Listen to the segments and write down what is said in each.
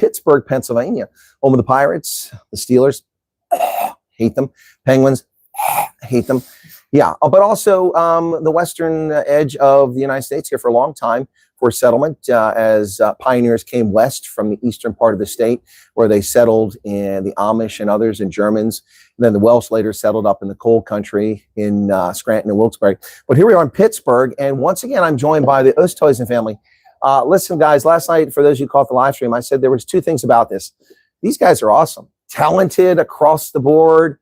Pittsburgh, Pennsylvania, home of the Pirates, the Steelers, hate them, Penguins, hate them. Yeah, but also the western edge of the United States here for a long time for settlement as pioneers came west from the eastern part of the state where they settled in the Amish and others and Germans. And then the Welsh later settled up in the coal country in Scranton and Wilkes-Barre. But here we are in Pittsburgh, and once again, I'm joined by the Oosthuizen family. Listen, guys, last night, for those who caught the live stream, I said there was two things about this. These guys are awesome, talented across the board.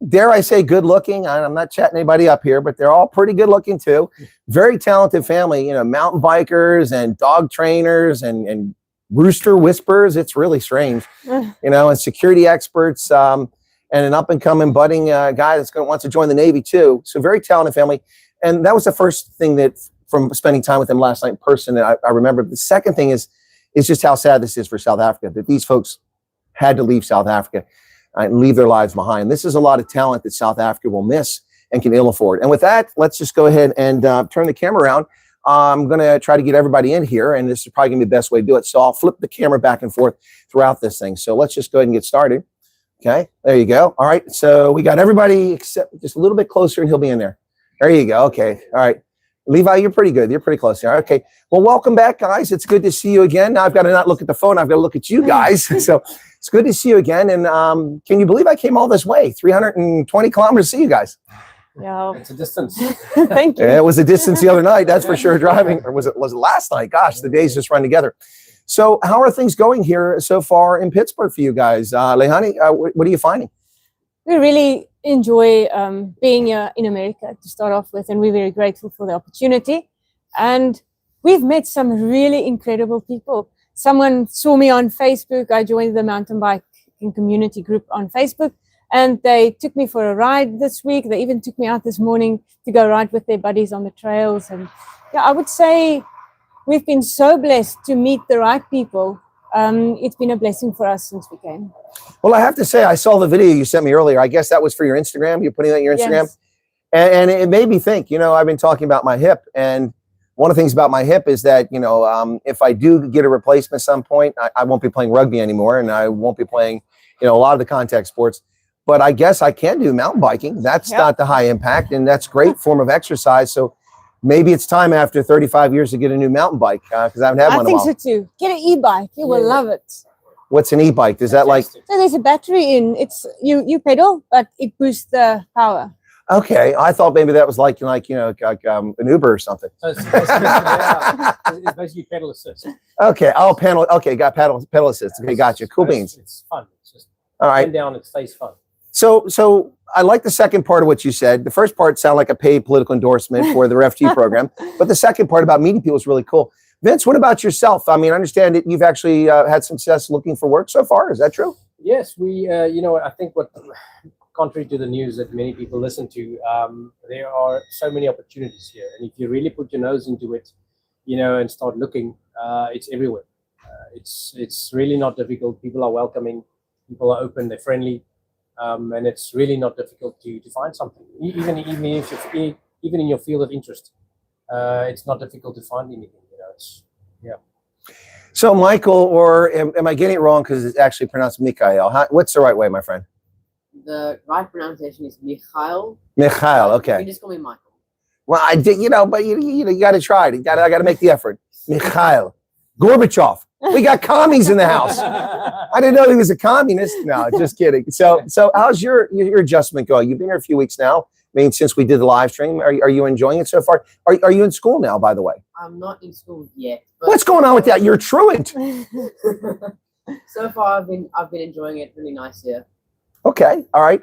Dare I say good looking? I'm not chatting anybody up here, but they're all pretty good looking too. Very talented family, you know, mountain bikers and dog trainers and rooster whisperers. It's really strange, you know, and security experts and an up and coming budding guy that's going to want to join the Navy too. So very talented family. And that was the first thing that from spending time with them last night in person that I remember. The second thing is just how sad this is for South Africa, that these folks had to leave South Africa and leave their lives behind. This is a lot of talent that South Africa will miss and can ill afford. And with that, let's just go ahead and turn the camera around. I'm going to try to get everybody in here, and this is probably going to be the best way to do it. So I'll flip the camera back and forth throughout this thing. So let's just go ahead and get started. Okay, there you go. All right, so we got everybody except just a little bit closer, and he'll be in there. There you go. Okay, all right. Levi, you're pretty good. You're pretty close here. Okay. Well, welcome back, guys. It's good to see you again. Now I've got to not look at the phone. I've got to look at you guys. So it's good to see you again. And can you believe I came all this way, 320 kilometers to see you guys? Yeah, it's a distance. Thank you. Yeah, it was a distance the other night. That's for sure. Driving, or was it last night? Gosh, the days just run together. So how are things going here so far in Pittsburgh for you guys? Lehani, what are you finding? We really enjoy being here in America to start off with, and we're very grateful for the opportunity. And we've met some really incredible people. Someone saw me on Facebook. I joined the mountain biking community group on Facebook, and they took me for a ride this week. They even took me out this morning to go ride with their buddies on the trails. And yeah, I would say we've been so blessed to meet the right people. It's been a blessing for us since we came. Well, I have to say, I saw the video you sent me earlier. I guess that was for your Instagram. You're putting that on your Instagram. Yes. And it made me think, you know, I've been talking about my hip. And one of the things about my hip is that, you know, if I do get a replacement at some point, I won't be playing rugby anymore. And I won't be playing, you know, a lot of the contact sports. But I guess I can do mountain biking. That's not the high impact. And that's a great form of exercise. So maybe it's time after 35 years to get a new mountain bike because I haven't had one in a while. I think so too. Get an e-bike. You will love it. What's an e-bike? Is that like? So there's a battery in. It's you pedal, but it boosts the power. Okay, I thought maybe that was like you know an Uber or something. So it's basically pedal assist. Okay, panel. Okay, got pedal assist. Okay, gotcha. Cool beans. It's fun. It's just all right. Bend down. It stays fun. So I like the second part of what you said. The first part sounded like a paid political endorsement for the Refugee program, but the second part about meeting people is really cool. Vince, what about yourself? I mean, I understand that you've actually had success looking for work so far. Is that true? Yes, we, you know, I think contrary to the news that many people listen to, there are so many opportunities here. And if you really put your nose into it, you know, and start looking, it's everywhere. It's really not difficult. People are welcoming. People are open. They're friendly. And it's really not difficult to find something. Even in your field of interest, it's not difficult to find anything. You know, yeah. So Michael, or am I getting it wrong because it's actually pronounced Mikhail? What's the right way, my friend? The right pronunciation is Mikhail. Mikhail, okay. You just call me Michael. Well, I did, you know, but you got to try it. I got to make the effort. Mikhail Gorbachev. We got commies in the house. I didn't know he was a communist. No, just kidding. So how's your adjustment going? You've been here a few weeks now. I mean, since we did the live stream, are you enjoying it so far? Are you in school now, by the way? I'm not in school yet. What's going on with that? You're a truant. So far, I've been enjoying it. Really nice here. Okay, all right.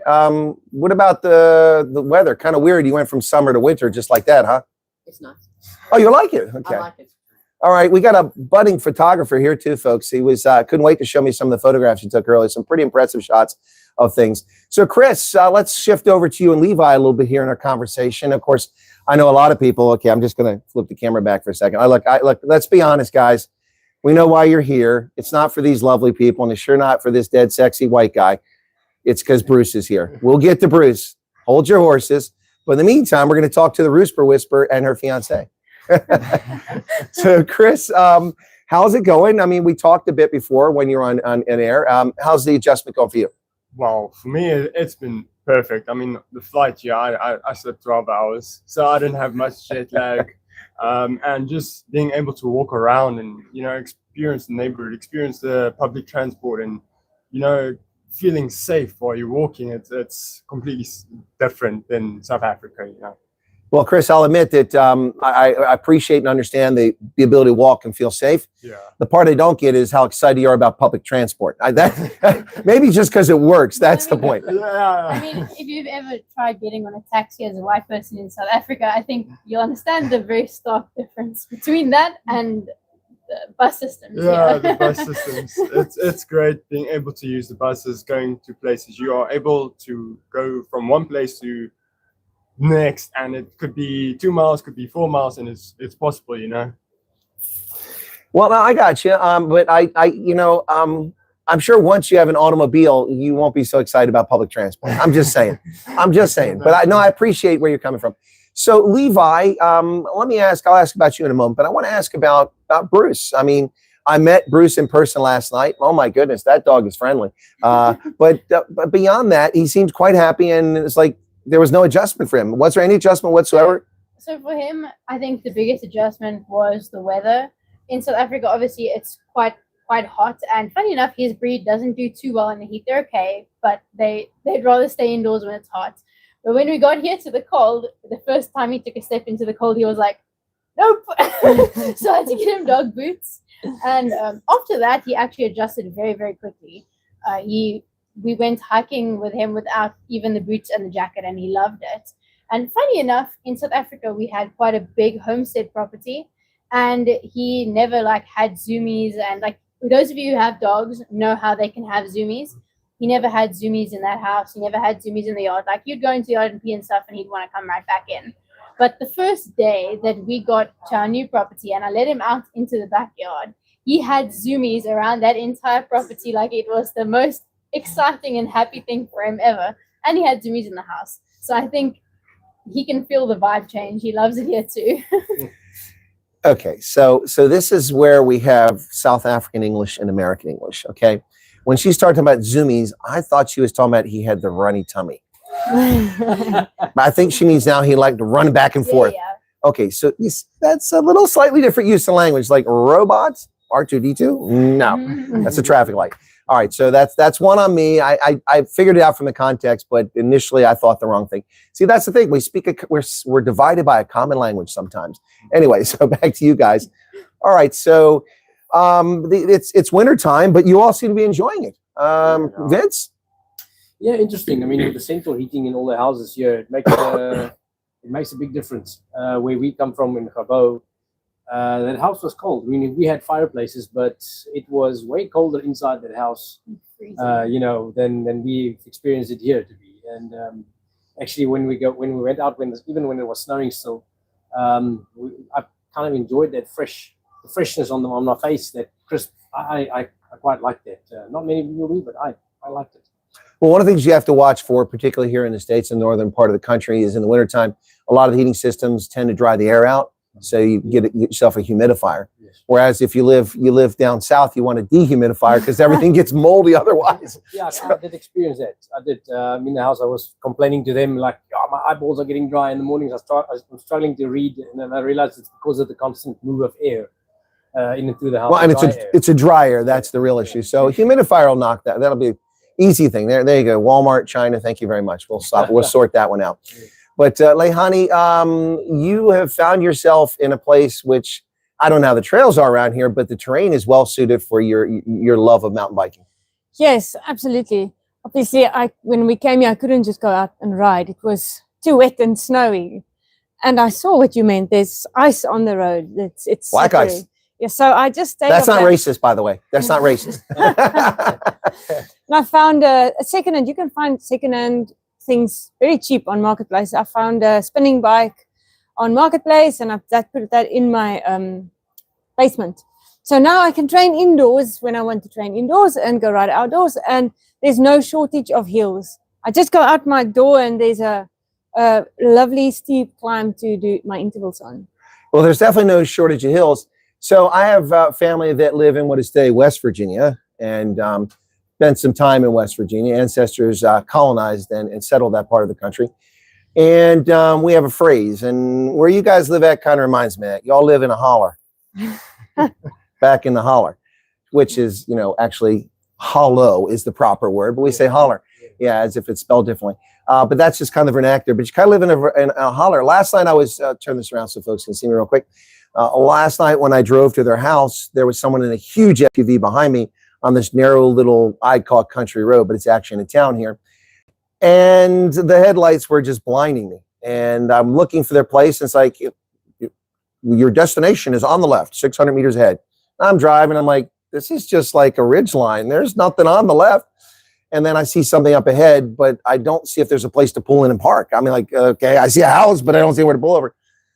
What about the weather? Kind of weird. You went from summer to winter just like that, huh? It's nice. Oh, you like it? Okay. I like it. All right, we got a budding photographer here too, folks. He was couldn't wait to show me some of the photographs he took earlier. Some pretty impressive shots of things. So, Chris, let's shift over to you and Levi a little bit here in our conversation. Of course, I know a lot of people. Okay, I'm just going to flip the camera back for a second. I look. Let's be honest, guys. We know why you're here. It's not for these lovely people, and it's sure not for this dead sexy white guy. It's because Bruce is here. We'll get to Bruce. Hold your horses. But in the meantime, we're going to talk to the Rooster Whisperer and her fiance. So, Chris, how How's it going? I mean, we talked a bit before when you were on air. How's the adjustment going for you? Well, for me, it's been perfect. I mean, the flight, yeah, I slept 12 hours, so I didn't have much jet lag. And just being able to walk around and, experience the neighborhood, experience the public transport, and, feeling safe while you're walking, it's completely different than South Africa, Well, Chris, I'll admit that I appreciate and understand the ability to walk and feel safe. Yeah. The part I don't get is how excited you are about public transport. Maybe just because it works. That's the point. Yeah. I mean, if you've ever tried getting on a taxi as a white person in South Africa, I think you'll understand the very stark difference between that and the bus systems. Yeah, the bus systems. It's great being able to use the buses, going to places. You are able to go from one place to next, and it could be 2 miles, could be 4 miles, and it's possible, Well, no, I got you. But I'm sure once you have an automobile, you won't be so excited about public transport. I'm just saying. But I appreciate where you're coming from. So Levi, I'll ask about you in a moment, but I want to ask about Bruce. I mean, I met Bruce in person last night. Oh my goodness, that dog is friendly. But beyond that, he seems quite happy, and it's like there was no adjustment for him. Was there any adjustment whatsoever? So for him, I think the biggest adjustment was the weather. In South Africa, obviously, it's quite hot, and funny enough, his breed doesn't do too well in the heat. They're okay, but they'd rather stay indoors when it's hot. But when we got here to the cold, the first time he took a step into the cold, he was like, nope. So I had to get him dog boots. And after that, he actually adjusted very, very quickly. We went hiking with him without even the boots and the jacket, and he loved it. And funny enough, in South Africa, we had quite a big homestead property, and he never had zoomies. And those of you who have dogs know how they can have zoomies. He never had zoomies in that house. He never had zoomies in the yard. You'd go into the yard and pee and stuff, and he'd want to come right back in. But the first day that we got to our new property and I let him out into the backyard, he had zoomies around that entire property like it was the most exciting and happy thing for him ever. And he had zoomies in the house. So I think he can feel the vibe change. He loves it here too. Okay, so this is where we have South African English and American English, okay? When she started talking about zoomies, I thought she was talking about he had the runny tummy. But I think she means now he liked to run back and forth. Yeah. Okay, so that's a little slightly different use of language, like robots, R2-D2? No, that's a traffic light. All right, so that's one on me. I figured it out from the context, but initially I thought the wrong thing. See, that's the thing. We're divided by a common language sometimes. Anyway, so back to you guys. All right, so it's winter time, but you all seem to be enjoying it. Vince? Yeah, interesting. I mean, with the central heating in all the houses here, it makes a big difference. Where we come from in Gabo, that house was cold. I mean, we had fireplaces, but it was way colder inside that house, than we experienced it here to be. And actually, when we went out, even when it was snowing still, I kind of enjoyed that freshness on my face, that crisp. I quite liked that. Not many people do, but I liked it. Well, one of the things you have to watch for, particularly here in the States and northern part of the country, is in the wintertime, a lot of the heating systems tend to dry the air out. So you get yourself a humidifier. Yes. Whereas if you live down south, you want a dehumidifier because everything gets moldy otherwise. Yeah, I did experience that. I did. In the house, I was complaining to them my eyeballs are getting dry in the mornings. I'm struggling to read, and then I realized it's because of the constant move of air in and through the house. Well, and it's a dryer. That's the real issue. So a humidifier will knock that. That'll be an easy thing. There you go. Walmart, China. Thank you very much. We'll stop. We'll sort that one out. But Lehani, you have found yourself in a place which I don't know how the trails are around here, but the terrain is well suited for your love of mountain biking. Yes, absolutely. Obviously, when we came here, I couldn't just go out and ride. It was too wet and snowy. And I saw what you meant. There's ice on the road. It's black slippery. ice. Yeah, so I just stayed. That's not racist, by the way. That's not racist. And I found a secondhand. You can find secondhand things very cheap on Marketplace. I found a spinning bike on Marketplace, and I put that in my basement. So now I can train indoors when I want to train indoors and go ride outdoors, and there's no shortage of hills. I just go out my door and there's a lovely steep climb to do my intervals on. Well, there's definitely no shortage of hills. So I have family that live in what is today West Virginia, and spent some time in West Virginia. Ancestors colonized and settled that part of the country. And we have a phrase, and where you guys live at kind of reminds me that y'all live in a holler. Back in the holler, which is, actually hollow is the proper word, but we say holler. Yeah, as if it's spelled differently. But that's just kind of vernacular. But you kind of live in a holler. Last night I was, turn this around so folks can see me real quick. Last night when I drove to their house, there was someone in a huge SUV behind me on this narrow little, I'd call it country road, but it's actually in a town here. And the headlights were just blinding me. And I'm looking for their place. And it's like, your destination is on the left, 600 meters ahead. I'm driving. I'm like, this is just like a ridge line. There's nothing on the left. And then I see something up ahead, but I don't see if there's a place to pull in and park. I mean, like, okay, I see a house, but I don't see where to pull over.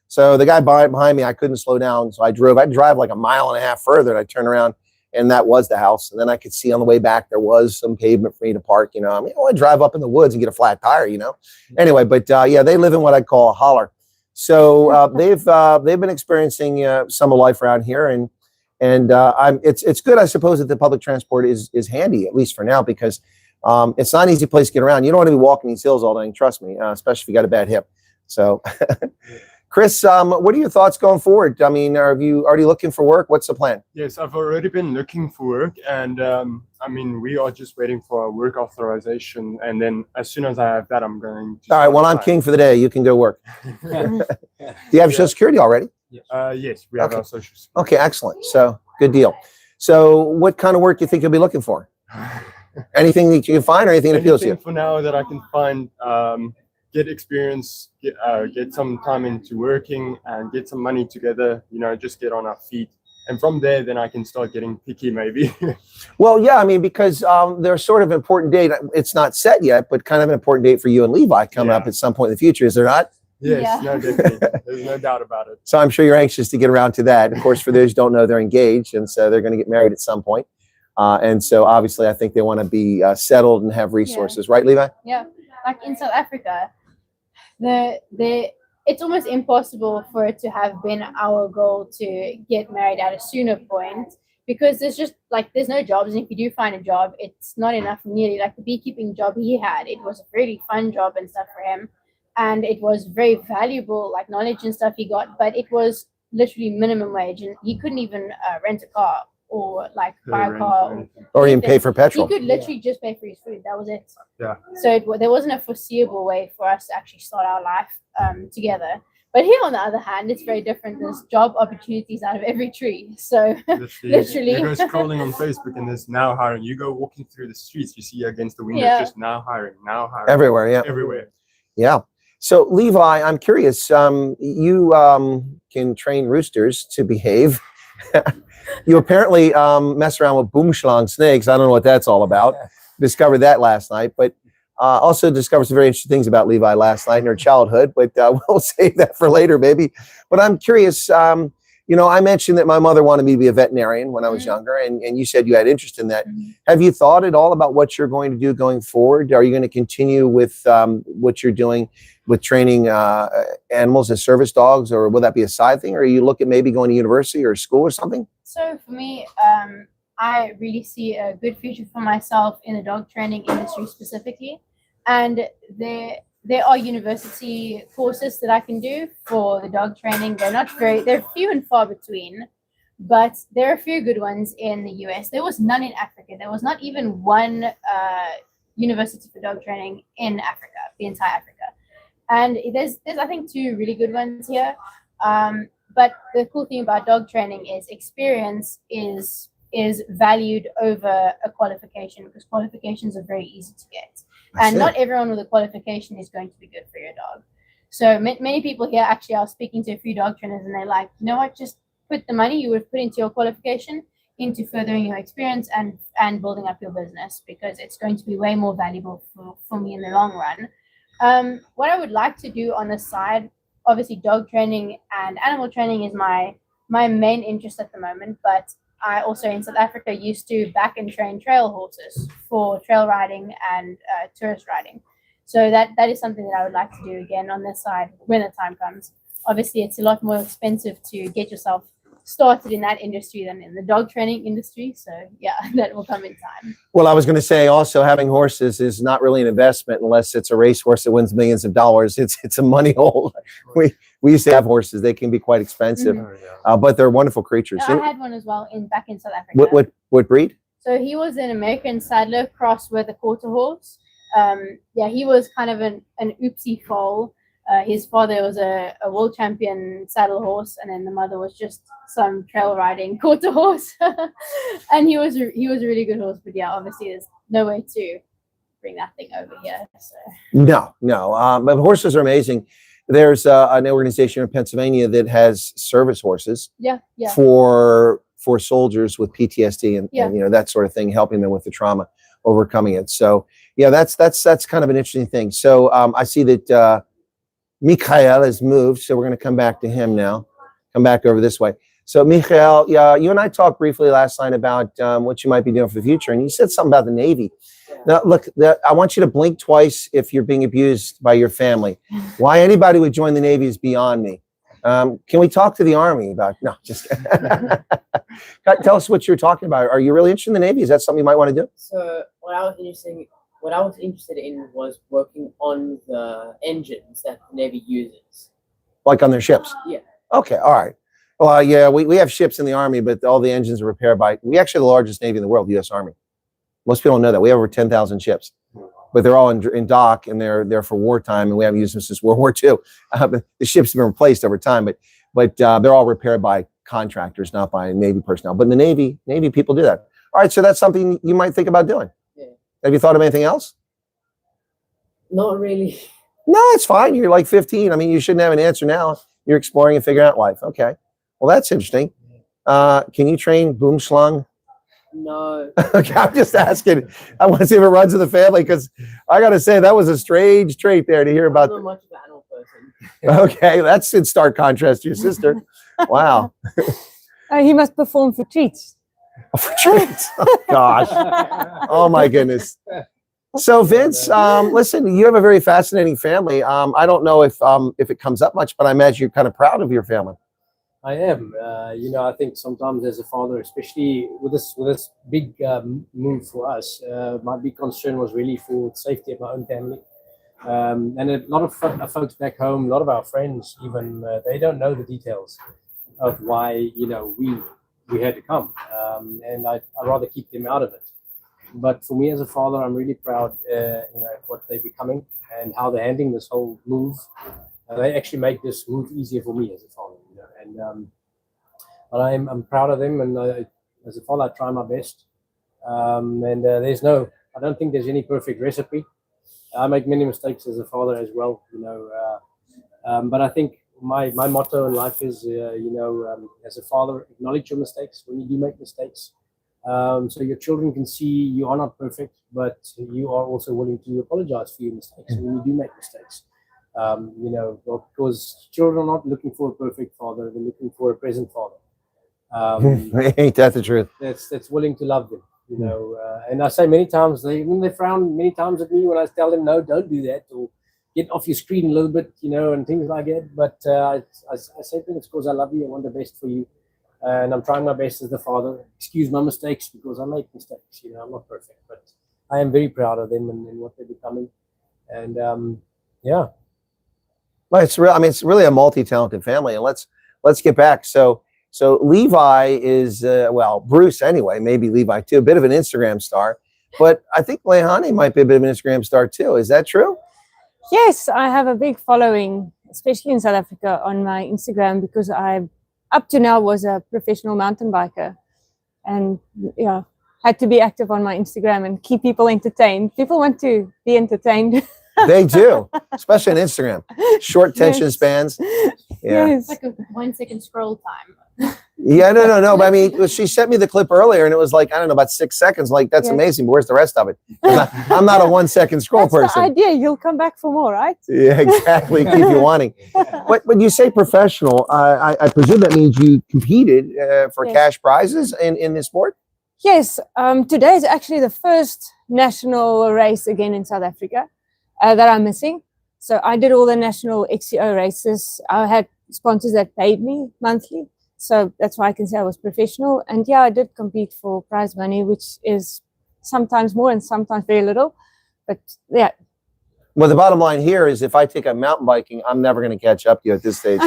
So the guy behind me, I couldn't slow down. So I'd drive like a mile and a half further, and I turned around, and that was the house. And then I could see on the way back, there was some pavement for me to park. I want to drive up in the woods and get a flat tire, Anyway, but yeah, they live in what I'd call a holler. So they've been experiencing some of life around here, and it's good, I suppose, that the public transport is handy, at least for now, because it's not an easy place to get around. You don't want to be walking these hills all day, trust me, especially if you got a bad hip. So, Chris, what are your thoughts going forward? I mean, are you already looking for work? What's the plan? Yes, I've already been looking for work, and we are just waiting for a work authorization, and then as soon as I have that, I'm going to. All right, well, I'm king for the day. You can go work. Do you have Social Security already? Yes, we have our Social Security. Okay, excellent. So, good deal. So, what kind of work do you think you'll be looking for? Anything that you can find, or anything that appeals to you? For now that I can find, get experience, get some time into working, and get some money together. Just get on our feet, and from there, then I can start getting picky, maybe. Well, yeah, I mean, because there's sort of an important date. It's not set yet, but kind of an important date for you and Levi coming up at some point in the future. Is there not? Yes, no, definitely. There's no doubt about it. So I'm sure you're anxious to get around to that. Of course, for those who don't know, they're engaged, and so they're going to get married at some point. And so obviously, I think they want to be settled and have resources, right, Levi? Yeah, like in South Africa, it's almost impossible for it to have been our goal to get married at a sooner point, because there's no jobs, and if you do find a job, it's not enough nearly. Like the beekeeping job he had, it was a really fun job and stuff for him, and it was very valuable, like knowledge and stuff he got, but it was literally minimum wage, and he couldn't even rent a car or like buy a car or even pay for petrol. He could literally just pay for his food. That was it. Yeah. So there wasn't a foreseeable way for us to actually start our life together. But here, on the other hand, it's very different. There's job opportunities out of every tree. So literally. You go scrolling on Facebook and there's now hiring. You go walking through the streets, you see against the window, just now hiring. Everywhere, yeah. Everywhere. Yeah. So Levi, I'm curious, you can train roosters to behave. You apparently mess around with boomschlang snakes. I don't know what that's all about. Discovered that last night, but also discovered some very interesting things about Levi last night in her childhood, but we'll save that for later, maybe. But I'm curious, I mentioned that my mother wanted me to be a veterinarian when I was younger, and you said you had interest in that. Have you thought at all about what you're going to do going forward? Are you going to continue with what you're doing with training animals as service dogs, or will that be a side thing? Or you look at maybe going to university or school or something? So for me, I really see a good future for myself in the dog training industry specifically. And there are university courses that I can do for the dog training. They're few and far between, but there are a few good ones in the US. There was none in Africa. There was not even one university for dog training in Africa, the entire Africa. And there's I think 2 really good ones here. But the cool thing about dog training is experience is valued over a qualification, because qualifications are very easy to get. And not everyone with a qualification is going to be good for your dog. So many people here, actually, I was speaking to a few dog trainers, and they're like, you know what, just put the money you would put into your qualification into furthering your experience and building up your business, because it's going to be way more valuable for me in the long run. What I would like to do on the side, obviously dog training and animal training is my main interest at the moment, but I also in South Africa used to back and train trail horses for trail riding and tourist riding. So that is something that I would like to do again on this side when the time comes. Obviously, it's a lot more expensive to get yourself started in that industry than in the dog training industry. So yeah, that will come in time. Well, I was going to say also having horses is not really an investment unless it's a racehorse that wins millions of dollars. It's a money hole. We used to have horses; they can be quite expensive, but they're wonderful creatures. I had one as well back in South Africa. What breed? So he was an American saddler crossed with a quarter horse. Yeah, he was kind of an oopsie foal. His father was a world champion saddle horse, and then the mother was just some trail riding quarter horse. And he was a really good horse, but yeah, obviously there's no way to bring that thing over here. So. No. But horses are amazing. There's an organization in Pennsylvania that has service horses. Yeah. For soldiers with PTSD and you know, that sort of thing, helping them with the trauma, overcoming it. So yeah, that's kind of an interesting thing. So I see that Mikhail has moved, so we're going to come back to him now. Come back over this way. So Mikhail, you and I talked briefly last night about what you might be doing for the future, and you said something about the Navy. Now, look, I want you to blink twice if you're being abused by your family. Why anybody would join the Navy is beyond me. Can we talk to the Army about? No, just tell us what you're talking about. Are you really interested in the Navy? Is that something you might want to do? So what I was interested in was working on the engines that the Navy uses. Like on their ships? Yeah. Okay, all right. Well, yeah, we have ships in the Army, but all the engines are repaired by, we actually have the largest Navy in the world, the U.S. Army. Most people don't know that. We have over 10,000 ships, but they're all in dock, and they're for wartime, and we haven't used them since World War II. The ships have been replaced over time, but they're all repaired by contractors, not by Navy personnel. But in the Navy people do that. All right, so that's something you might think about doing. Yeah. Have you thought of anything else? Not really. No, it's fine. You're like 15. I mean, you shouldn't have an answer now. You're exploring and figuring out life. Okay. Well, that's interesting. Can you train boomslang? No. Okay, I'm just asking. I want to see if it runs in the family, because I got to say that was a strange trait there to hear about. I'm not much of an animal person. Okay, that's in stark contrast to your sister. Wow. He must perform for treats. For treats. Oh, gosh. Oh my goodness. So Vince, listen, you have a very fascinating family. I don't know if it comes up much, but I imagine you're kind of proud of your family. I am. I think sometimes as a father, especially with this big move for us, my big concern was really for the safety of my own family. And a lot of folks back home, a lot of our friends even, they don't know the details of why, we had to come. And I'd rather keep them out of it. But for me as a father, I'm really proud, at what they're becoming and how they're handling this whole move. They actually make this move easier for me as a father. But I'm proud of them, and as a father, I try my best. I don't think there's any perfect recipe. I make many mistakes as a father as well, but I think my motto in life is, as a father, acknowledge your mistakes when you do make mistakes. So your children can see you are not perfect, but you are also willing to apologize for your mistakes when you do make mistakes. Because children are not looking for a perfect father; they're looking for a present father. Ain't that the truth? That's willing to love them, and I say many times they frown many times at me when I tell them, no, don't do that, or get off your screen a little bit, and things like that. But I say to them, it's because I love you, I want the best for you, and I'm trying my best as the father. Excuse my mistakes, because I make mistakes. I'm not perfect, but I am very proud of them and what they're becoming, and yeah. Well, it's real. I mean, it's really a multi-talented family, and let's get back. So Levi is Bruce anyway, maybe Levi too, a bit of an Instagram star, but I think Lehani might be a bit of an Instagram star too. Is that true? Yes, I have a big following, especially in South Africa, on my Instagram, because I, up to now, was a professional mountain biker, and had to be active on my Instagram and keep people entertained. People want to be entertained. They do, especially on Instagram. Short attention spans. Yeah. Yes. It's like a 1 second scroll time. Yeah, no. But I mean, she sent me the clip earlier, and it was like, I don't know, about 6 seconds. Like, that's amazing. But where's the rest of it? I'm not a 1 second scroll That's person. the idea. You'll come back for more, right? Yeah, exactly. Keep you wanting. But when you say professional, I presume that means you competed for cash prizes in this sport? Yes. Today is actually the first national race again in South Africa that I'm missing. So I did all the national XCO races. I had sponsors that paid me monthly, So that's why I can say I was professional. And yeah, I did compete for prize money, which is sometimes more and sometimes very little. But yeah. Well, the bottom line here is if I take up mountain biking, I'm never going to catch up to you at this stage.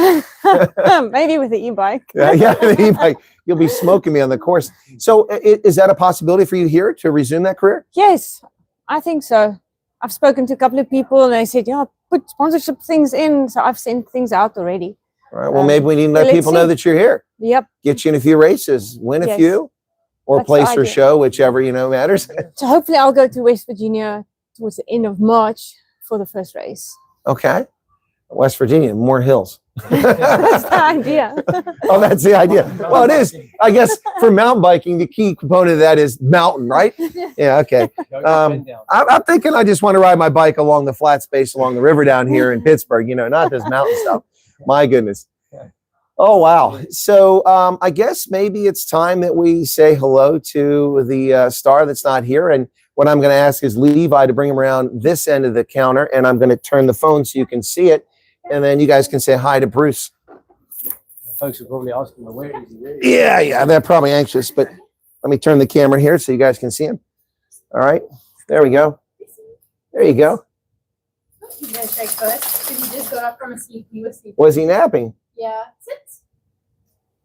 Maybe with the e-bike. Yeah, the e-bike. You'll be smoking me on the course. So is that a possibility for you here to resume that career? Yes, I think so. I've spoken to a couple of people and they said, yeah, put sponsorship things in. So I've sent things out already. All right. Well, maybe we need to let let's people know see. that you're here. Yep. Get you in a few races, win a Yes. few, or That's the place or idea. show, whichever, matters. So hopefully I'll go to West Virginia towards the end of March for the first race. Okay. West Virginia, more hills. That's the idea. Oh, that's the idea. Well, it is. I guess for mountain biking, the key component of that is mountain, right? Yeah, okay. I'm thinking I just want to ride my bike along the flat space along the river down here in Pittsburgh, not this mountain stuff. My goodness. Oh, wow. So I guess maybe it's time that we say hello to the star that's not here. And what I'm going to ask is Levi to bring him around this end of the counter, and I'm going to turn the phone so you can see it. And then you guys can say hi to Bruce. Folks are probably asking, where is he? Where is he? Yeah, they're probably anxious, but let me turn the camera here so you guys can see him. All right, there we go. There you go. He's gonna check first because he just got up from a sleep. He was sleeping. Was he napping? Yeah. Sit.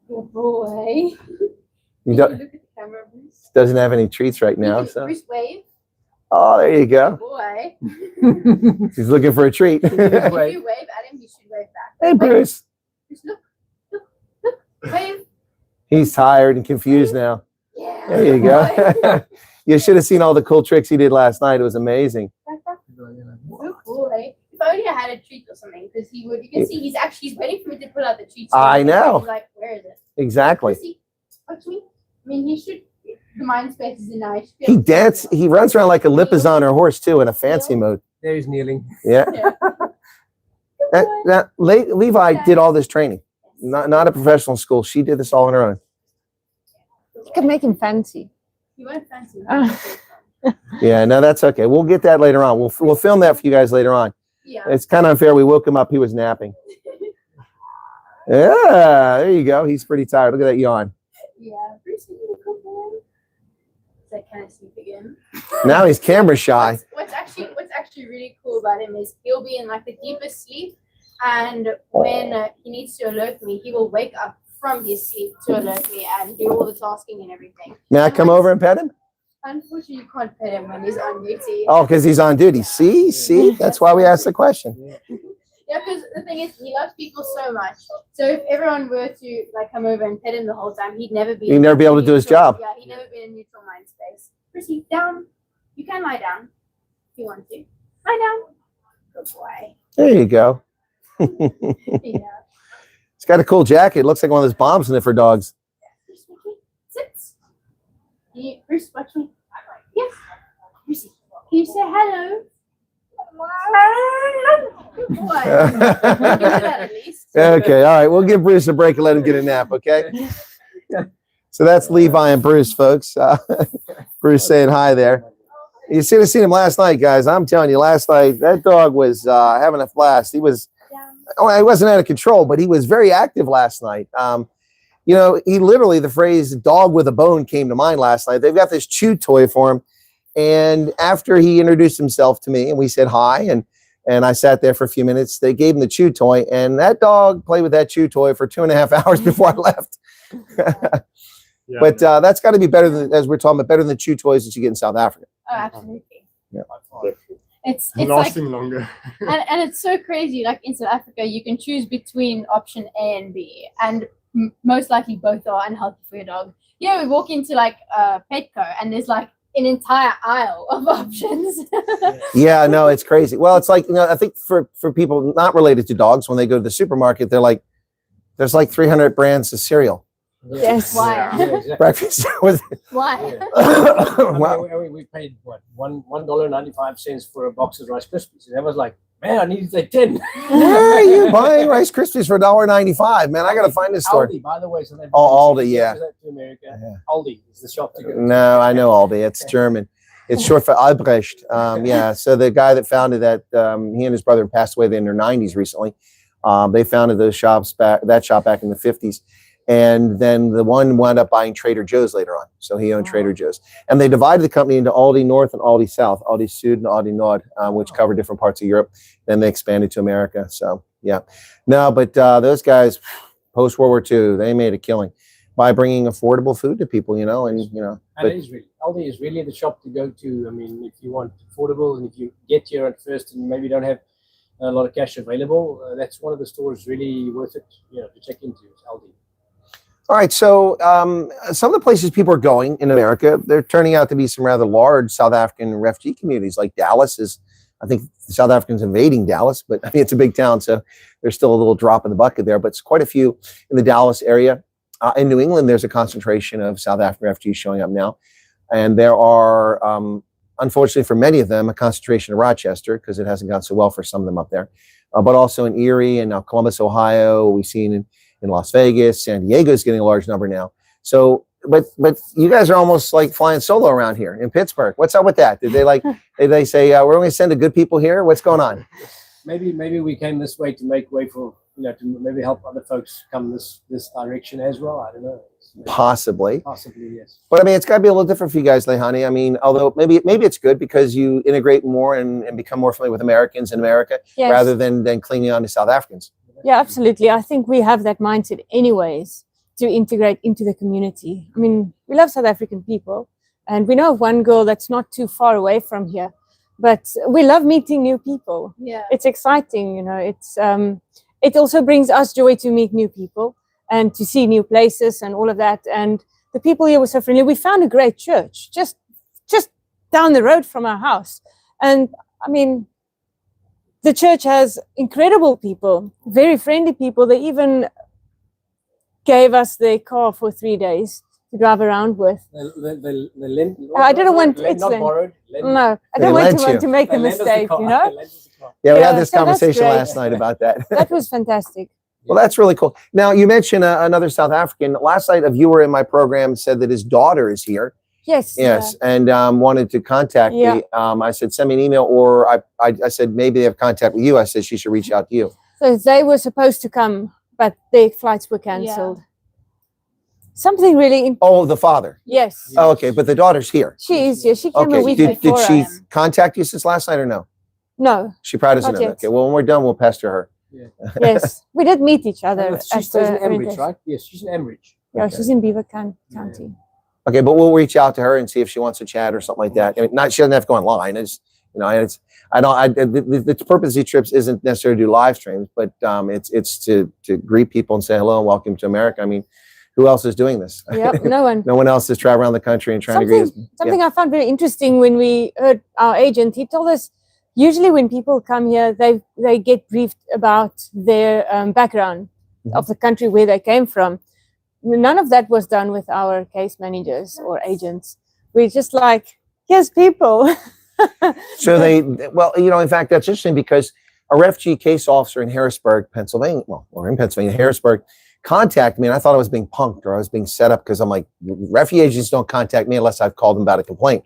Good boy. You Look at the camera, Bruce. doesn't have any treats right now. So. Bruce, wave. Oh, there you Good go. boy. He's looking for a treat. If you wave at him, he should wave back. Hey, Wave. Bruce. Bruce, look, wave. He's tired and confused now. Yeah. There you go. You should have seen all the cool tricks he did last night. It was amazing. Good boy. If only I had a treat or something, because he would. You can see he's waiting for me to pull out the treat. I know. He's like, where is it? Exactly. See, watch me. I mean, he should. The mind space is in there. He runs around like a Lipizzan or horse too in a fancy mode. There he's kneeling. Yeah. Yeah. Now, Levi did all this training. Not a professional school. She did this all on her own. You could make him fancy. You won't fancy. Yeah, no, that's okay. We'll get that later on. We'll film that for you guys later on. Yeah. It's kind of unfair. We woke him up. He was napping. Yeah, there you go. He's pretty tired. Look at that yawn. Yeah. Bruce, you a good boy. So can I sleep again? Now he's camera shy. What's actually really cool about him is he'll be in like the deepest sleep, and when he needs to alert me, he will wake up from his sleep to alert me and do all the tasking and everything. May I come over and pet him? Unfortunately, you can't pet him when he's on duty. Oh, because he's on duty. See? That's why we asked the question. Yeah, because the thing is, he loves people so much. So if everyone were to like come over and pet him the whole time, he'd never be. He'd never be able to do his job. Yeah, he'd never be in a neutral mind space. Chrissy, down. You can lie down if you want to. Lie down. Good boy. There you go. Yeah. It's got a cool jacket. It looks like one of those bomb sniffer dogs. Bruce, watch me. Sit. Bruce, watch me. Yes. Bruce, can you say hello? Good boy. You do that at least. Okay, all right. We'll give Bruce a break and let him get a nap, okay? So that's Levi and Bruce, folks. Bruce saying hi there. You should have seen him last night, guys. I'm telling you, last night, that dog was having a blast. He wasn't out of control, but he was very active last night. He literally, the phrase dog with a bone came to mind last night. They've got this chew toy for him. And after he introduced himself to me and we said hi, and I sat there for a few minutes, they gave him the chew toy, and that dog played with that chew toy for 2.5 hours before I left. Yeah. But that's got to be better than, as we're talking about, better than the chew toys that you get in South Africa. Oh, absolutely. Yeah. It's Lasting like, longer. and it's so crazy. Like in South Africa, you can choose between option A and B, and most likely both are unhealthy for your dog. Yeah, we walk into like Petco, and there's like an entire aisle of options. Yeah, no, it's crazy. Well, it's like, I think for people not related to dogs, when they go to the supermarket, they're like, there's like 300 brands of cereal. Yes. Why? Yeah, exactly. Breakfast. Why? Wow. We paid what $1.95 for a box of Rice Krispies, and I was like, man, I need to take 10. Where are you buying Rice Krispies for $1.95? Man, I got to find this store. Aldi, by the way. So Aldi, yeah. To America. Yeah. Aldi is the shop to go. No, I know Aldi. It's German. It's short for Albrecht. Yeah. So the guy that founded that, he and his brother passed away in their 90s recently. They founded that shop back in the 50s. And then the one wound up buying Trader Joe's later on. So he owned Trader Joe's. And they divided the company into Aldi North and Aldi South, Aldi Sud and Aldi Nord, which cover different parts of Europe. Then they expanded to America. So, yeah. No, but those guys, post-World War II, they made a killing by bringing affordable food to people, and, And it is really, Aldi is really the shop to go to. I mean, if you want affordable and if you get here at first and maybe don't have a lot of cash available, that's one of the stores really worth it, to check into. It's Aldi. All right, so some of the places people are going in America, they're turning out to be some rather large South African refugee communities. Like Dallas is, I think the South Africans invading Dallas, but I mean, it's a big town, so there's still a little drop in the bucket there. But it's quite a few in the Dallas area. In New England, there's a concentration of South African refugees showing up now. And there are, unfortunately for many of them, a concentration in Rochester because it hasn't gone so well for some of them up there. But also in Erie and now Columbus, Ohio, we've seen in Las Vegas. San Diego is getting a large number now. So, but you guys are almost like flying solo around here in Pittsburgh. What's up with that? Did they say we're only sending good people here? What's going on? Maybe we came this way to make way for to maybe help other folks come this direction as well. I don't know. Possibly, yes. But I mean, it's got to be a little different for you guys, Lehani. I mean, although maybe it's good because you integrate more and become more familiar with Americans in America rather than clinging on to South Africans. Yeah, absolutely. I think we have that mindset anyways to integrate into the community. I mean, we love South African people, and we know of one girl that's not too far away from here, but we love meeting new people. Yeah. It's exciting, it also brings us joy to meet new people and to see new places and all of that. And the people here were so friendly. We found a great church just down the road from our house. And I mean, the church has incredible people, very friendly people. They even gave us their car for 3 days to drive around with. The lend, I didn't want lend, it's not lend. borrowed. Lend. No, I They don't lent want you. to make a They lend us the mistake, car. you know. They lend us the car. Yeah, we Yeah, had this so that's conversation great. last night about that. That was fantastic. Well, that's really cool. Now, you mentioned another South African. Last night, a viewer in my program said that his daughter is here. Yes. Yes, and wanted to contact me. I said, send me an email, or I said, maybe they have contact with you. I said, she should reach out to you. So they were supposed to come, but their flights were cancelled. Something really. Oh, the father. Yes. Oh, okay, but the daughter's here. She is here. She came a Okay, week did before she us. contact you since last night or no? No. She probably doesn't Not know. yet. Okay, well, when we're done, we'll pester her. Yes. We did meet each other. She at stays in the Ambridge, orientation. right? Yes, she's in Ambridge. Yeah, she's in Beaver County. Okay, but we'll reach out to her and see if she wants to chat or something like that. I mean, she doesn't have to go online. The purpose of these trips isn't necessarily to do live streams, but it's to greet people and say hello and welcome to America. I mean, who else is doing this? Yep, no one. No one else is traveling around the country and trying to greet us. Something I found very interesting when we heard our agent, he told us usually when people come here, they get briefed about their background of the country where they came from. None of that was done with our case managers or agents. We're just like, here's people. So in fact, that's interesting because a refugee case officer in Harrisburg, Pennsylvania, or in Pennsylvania, Harrisburg, contacted me, and I thought I was being punked or I was being set up because I'm like, refugee agents don't contact me unless I've called them about a complaint.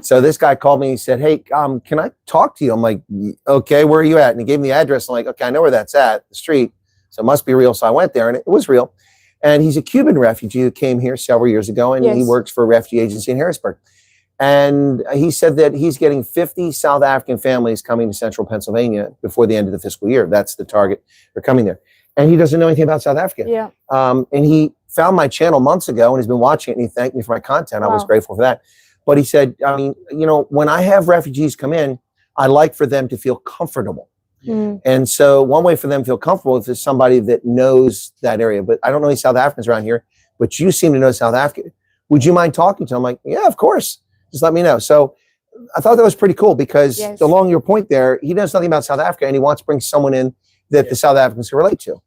So this guy called me and he said, hey, can I talk to you? I'm like, okay, where are you at? And he gave me the address. I'm like, okay, I know where that's at, the street. So it must be real. So I went there and it was real. And he's a Cuban refugee who came here several years ago, and he works for a refugee agency in Harrisburg. And he said that he's getting 50 South African families coming to central Pennsylvania before the end of the fiscal year. That's the target for coming there. And he doesn't know anything about South Africa. Yeah. And he found my channel months ago and he's been watching it, and he thanked me for my content. I was grateful for that. But he said, I mean, when I have refugees come in, I like for them to feel comfortable. And so one way for them to feel comfortable is there's somebody that knows that area. But I don't know any South Africans around here, but you seem to know South Africa. Would you mind talking to him? I'm like, yeah, of course. Just let me know. So I thought that was pretty cool because along your point there, he knows nothing about South Africa and he wants to bring someone in that the South Africans can relate to.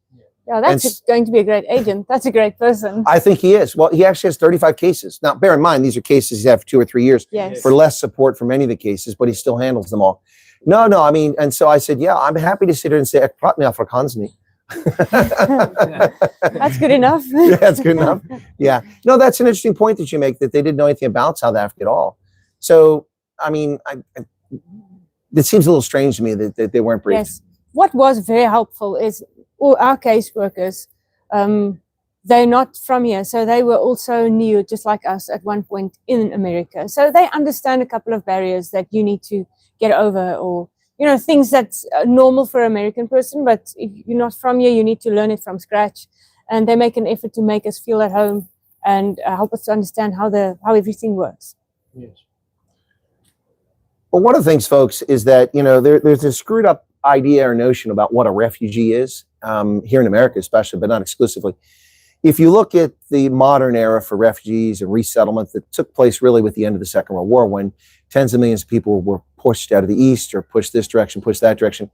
Yeah, that's going to be a great agent. That's a great person. I think he is. Well, he actually has 35 cases. Now, bear in mind, these are cases he's had for 2 or 3 years for less support for many of the cases, but he still handles them all. No, I mean, and so I said, yeah, I'm happy to sit here and say, ek praat nie Afrikaans nie. That's good enough. Yeah, that's good enough. Yeah. No, that's an interesting point that you make, that they didn't know anything about South Africa at all. So, I mean, it seems a little strange to me that they weren't briefed. Yes. What was very helpful is all our caseworkers they're not from here. So they were also new, just like us at one point in America. So they understand a couple of barriers that you need to get over, or, you know, things that's normal for an American person, but if you're not from here, you need to learn it from scratch. And they make an effort to make us feel at home and help us to understand how everything works. Yes. Well, one of the things, folks, is that, you know, there's a screwed up idea or notion about what a refugee is, here in America especially, but not exclusively. If you look at the modern era for refugees and resettlement that took place really with the end of the Second World War, when tens of millions of people were pushed out of the East or pushed this direction, pushed that direction,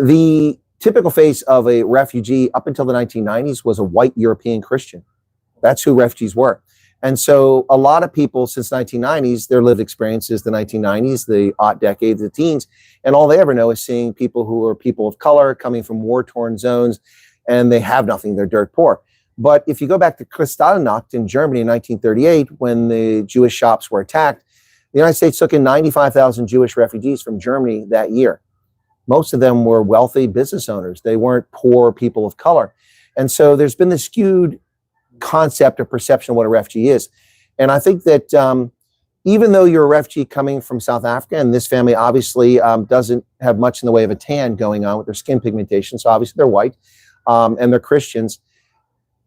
the typical face of a refugee up until the 1990s was a white European Christian. That's who refugees were. And so a lot of people since 1990s, their lived experience is the 1990s, the aught decade, the teens, and all they ever know is seeing people who are people of color coming from war-torn zones, and they have nothing, they're dirt poor. But if you go back to Kristallnacht in Germany in 1938, when the Jewish shops were attacked, the United States took in 95,000 Jewish refugees from Germany that year. Most of them were wealthy business owners. They weren't poor people of color. And so there's been this skewed concept or perception of what a refugee is. And I think that even though you're a refugee coming from South Africa, and this family obviously doesn't have much in the way of a tan going on with their skin pigmentation, so obviously they're white, and they're Christians,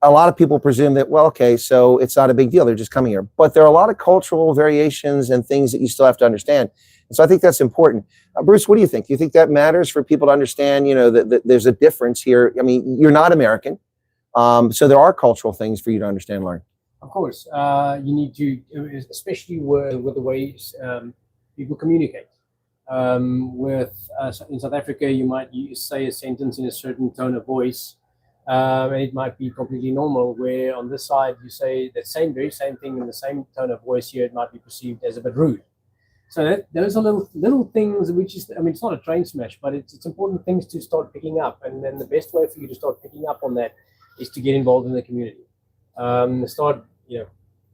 a lot of people presume that, well, okay, so it's not a big deal. They're just coming here. But there are a lot of cultural variations and things that you still have to understand. And so I think that's important. Bruce, what do you think? Do you think that matters for people to understand, you know, that there's a difference here? I mean, you're not American. So there are cultural things for you to understand and learn. Of course, you need to, especially with the ways people communicate. In South Africa, you might say a sentence in a certain tone of voice, and it might be completely normal, where on this side you say the very same thing in the same tone of voice. Here it might be perceived as a bit rude. So those are little things, which is, I mean, it's not a train smash, but it's important things to start picking up. And then the best way for you to start picking up on that is to get involved in the community. Start, you know,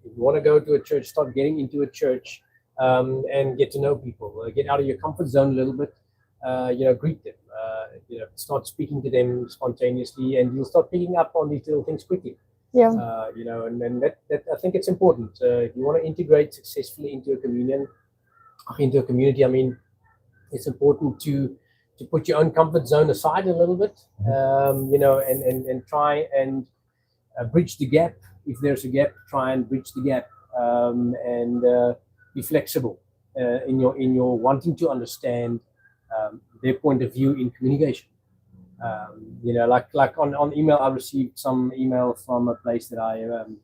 if you want to go to a church, start getting into a church, and get to know people. Get out of your comfort zone a little bit. You know, greet them. You know, start speaking to them spontaneously, and you'll start picking up on these little things quickly. Yeah. You know, and that I think it's important. If you want to integrate successfully into a community, I mean, it's important to put your own comfort zone aside a little bit, you know, and try and bridge the gap. If there's a gap, try and bridge the gap, and be flexible in your wanting to understand their point of view in communication. You know, like on email, I received some email from a place that I'm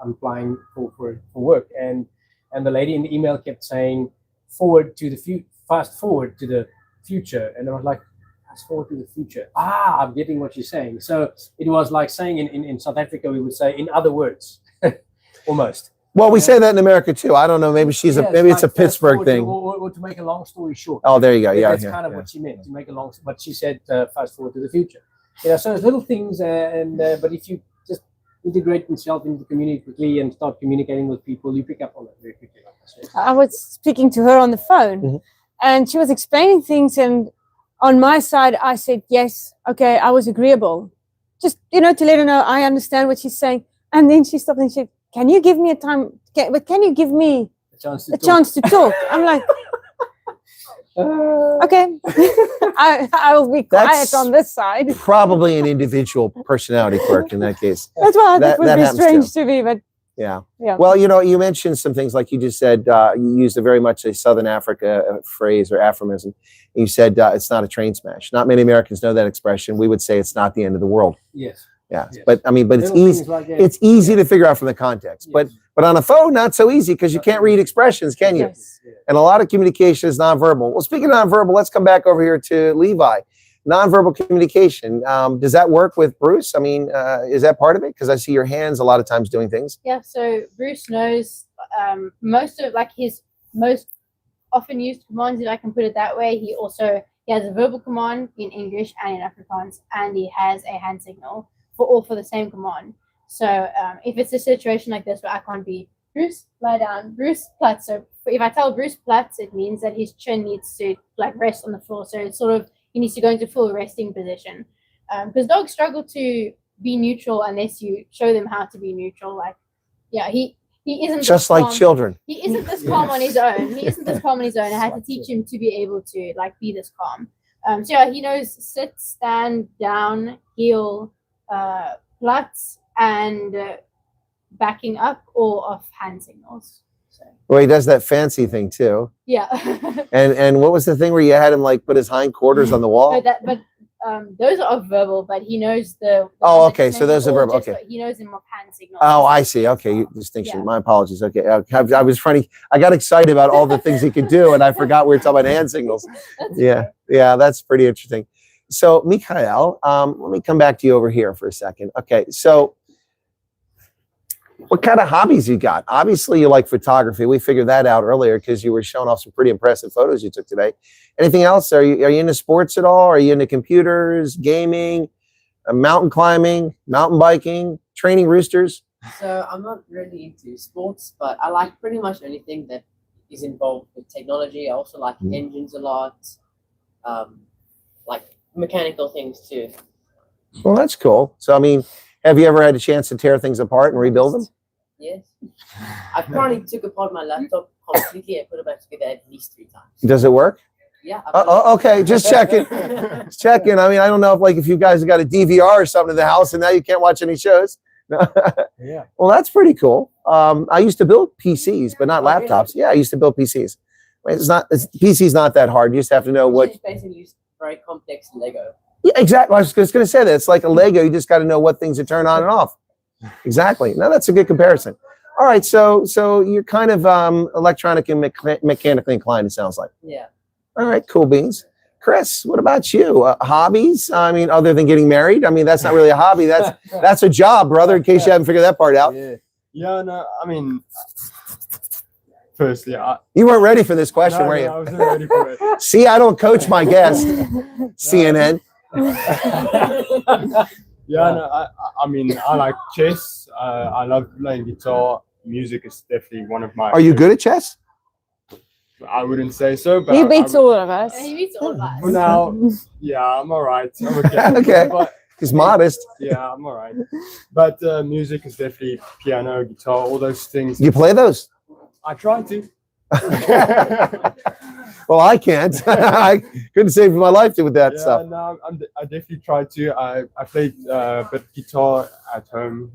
applying for work, and the lady in the email kept saying, fast forward to the future, and I was like, fast forward to the future. I'm getting what you're saying. So it was like saying in South Africa we would say, in other words, almost. Well, we say that in America too. I don't know. Maybe maybe it's a Pittsburgh thing. Or to make a long story short. Oh, there you go. Yeah, that's kind of what she meant, to make a long. But she said fast forward to the future. You know, so there's little things, but if you just integrate yourself into the community quickly and start communicating with people, you pick up on it very quickly. Like I said. I was speaking to her on the phone, and she was explaining things, and on my side, I said, yes, okay, I was agreeable. Just, you know, to let her know I understand what she's saying. And then she stopped and she said, can you give me a time, can you give me a chance to talk? I'm like, okay, I will be quiet on this side. Probably an individual personality quirk in that case. That's why that would be happens strange to me, but yeah. Yeah. Well, you know, you mentioned some things like you just said, you used a very much a Southern Africa phrase or aphorism. You said it's not a train smash. Not many Americans know that expression. We would say it's not the end of the world. Yes. Yeah. Yes. But I mean, but it's easy. Like it's easy to figure out from the context. Yes. But on a phone, not so easy because you can't read expressions, can you? yes. And a lot of communication is nonverbal. Well, speaking of nonverbal, let's come back over here to Levi. Nonverbal communication. Does that work with Bruce? I mean, is that part of it? Because I see your hands a lot of times doing things. Yeah, so Bruce knows most of like his most often used commands, if I can put it that way. He has a verbal command in English and in Afrikaans, and he has a hand signal for the same command. So if it's a situation like this where I can't be Bruce, lie down, Bruce, plat. So if I tell Bruce plat, it means that his chin needs to like rest on the floor. So it's sort of, he needs to go into full resting position. Because dogs struggle to be neutral unless you show them how to be neutral. Like, yeah, he isn't Just this like calm. children. He isn't this calm on his own. He isn't this calm on his own. I had to teach him to be able to like be this calm. So yeah, he knows sit, stand, down, heel, Platz, and backing up or off hand signals. So Well, he does that fancy thing too. yeah. And what was the thing where you had him like put his hindquarters on the wall? But those are verbal, but he knows the Oh, ones that okay, you so mentioned those are all verbal, just, okay. He knows them off hand signals. Oh, I see. Okay, distinction. Yeah. My apologies. Okay, I was trying to. I got excited about all the things he could do, and I forgot we were talking about hand signals. That's Yeah, okay. yeah, that's pretty interesting. So, Mikhail, let me come back to you over here for a second. Okay, so what kind of hobbies you got? Obviously, you like photography. We figured that out earlier because you were showing off some pretty impressive photos you took today. Anything else? Are you into sports at all? Are you into computers, gaming, mountain climbing, mountain biking, training roosters? So I'm not really into sports, but I like pretty much anything that is involved with technology. I also like engines a lot, like mechanical things too. Well, that's cool. So, I mean, have you ever had a chance to tear things apart and rebuild them? Yes. I currently took apart my laptop completely and put it back together at least 3 times. Does it work? Yeah. Okay, just checking. Just checking. I mean, I don't know if you guys have got a DVR or something in the house and now you can't watch any shows. Yeah. Well, that's pretty cool. I used to build PCs, but not Oh, really? laptops. Yeah, I used to build PCs. PC's not that hard. You just have to know what. It's basically very complex Lego. Yeah, exactly. I was just going to say that. It's like a Lego. You just got to know what things to turn on and off. Exactly. No, that's a good comparison. All right. So you're kind of electronic and mechanically inclined, it sounds like. Yeah. All right. Cool beans. Chris, what about you? Hobbies? I mean, other than getting married? I mean, that's not really a hobby. That's a job, brother, in case you haven't figured that part out. Yeah, no, I mean, firstly, You weren't ready for this question, were you? I wasn't ready for it. See, I don't coach my guest. CNN. Yeah, no, I mean, I like chess. I love playing guitar. Music is definitely one of my. Are you good at chess? I wouldn't say so, but He beats all of us. He beats all of us. for now, yeah, I'm all right. I'm okay. Okay. But He's modest. yeah, I'm all right. But music is definitely piano, guitar, all those things. You play those? I try to. Well, I can't. I couldn't save my life with that Yeah, stuff. no, I definitely try to. I played a bit of guitar at home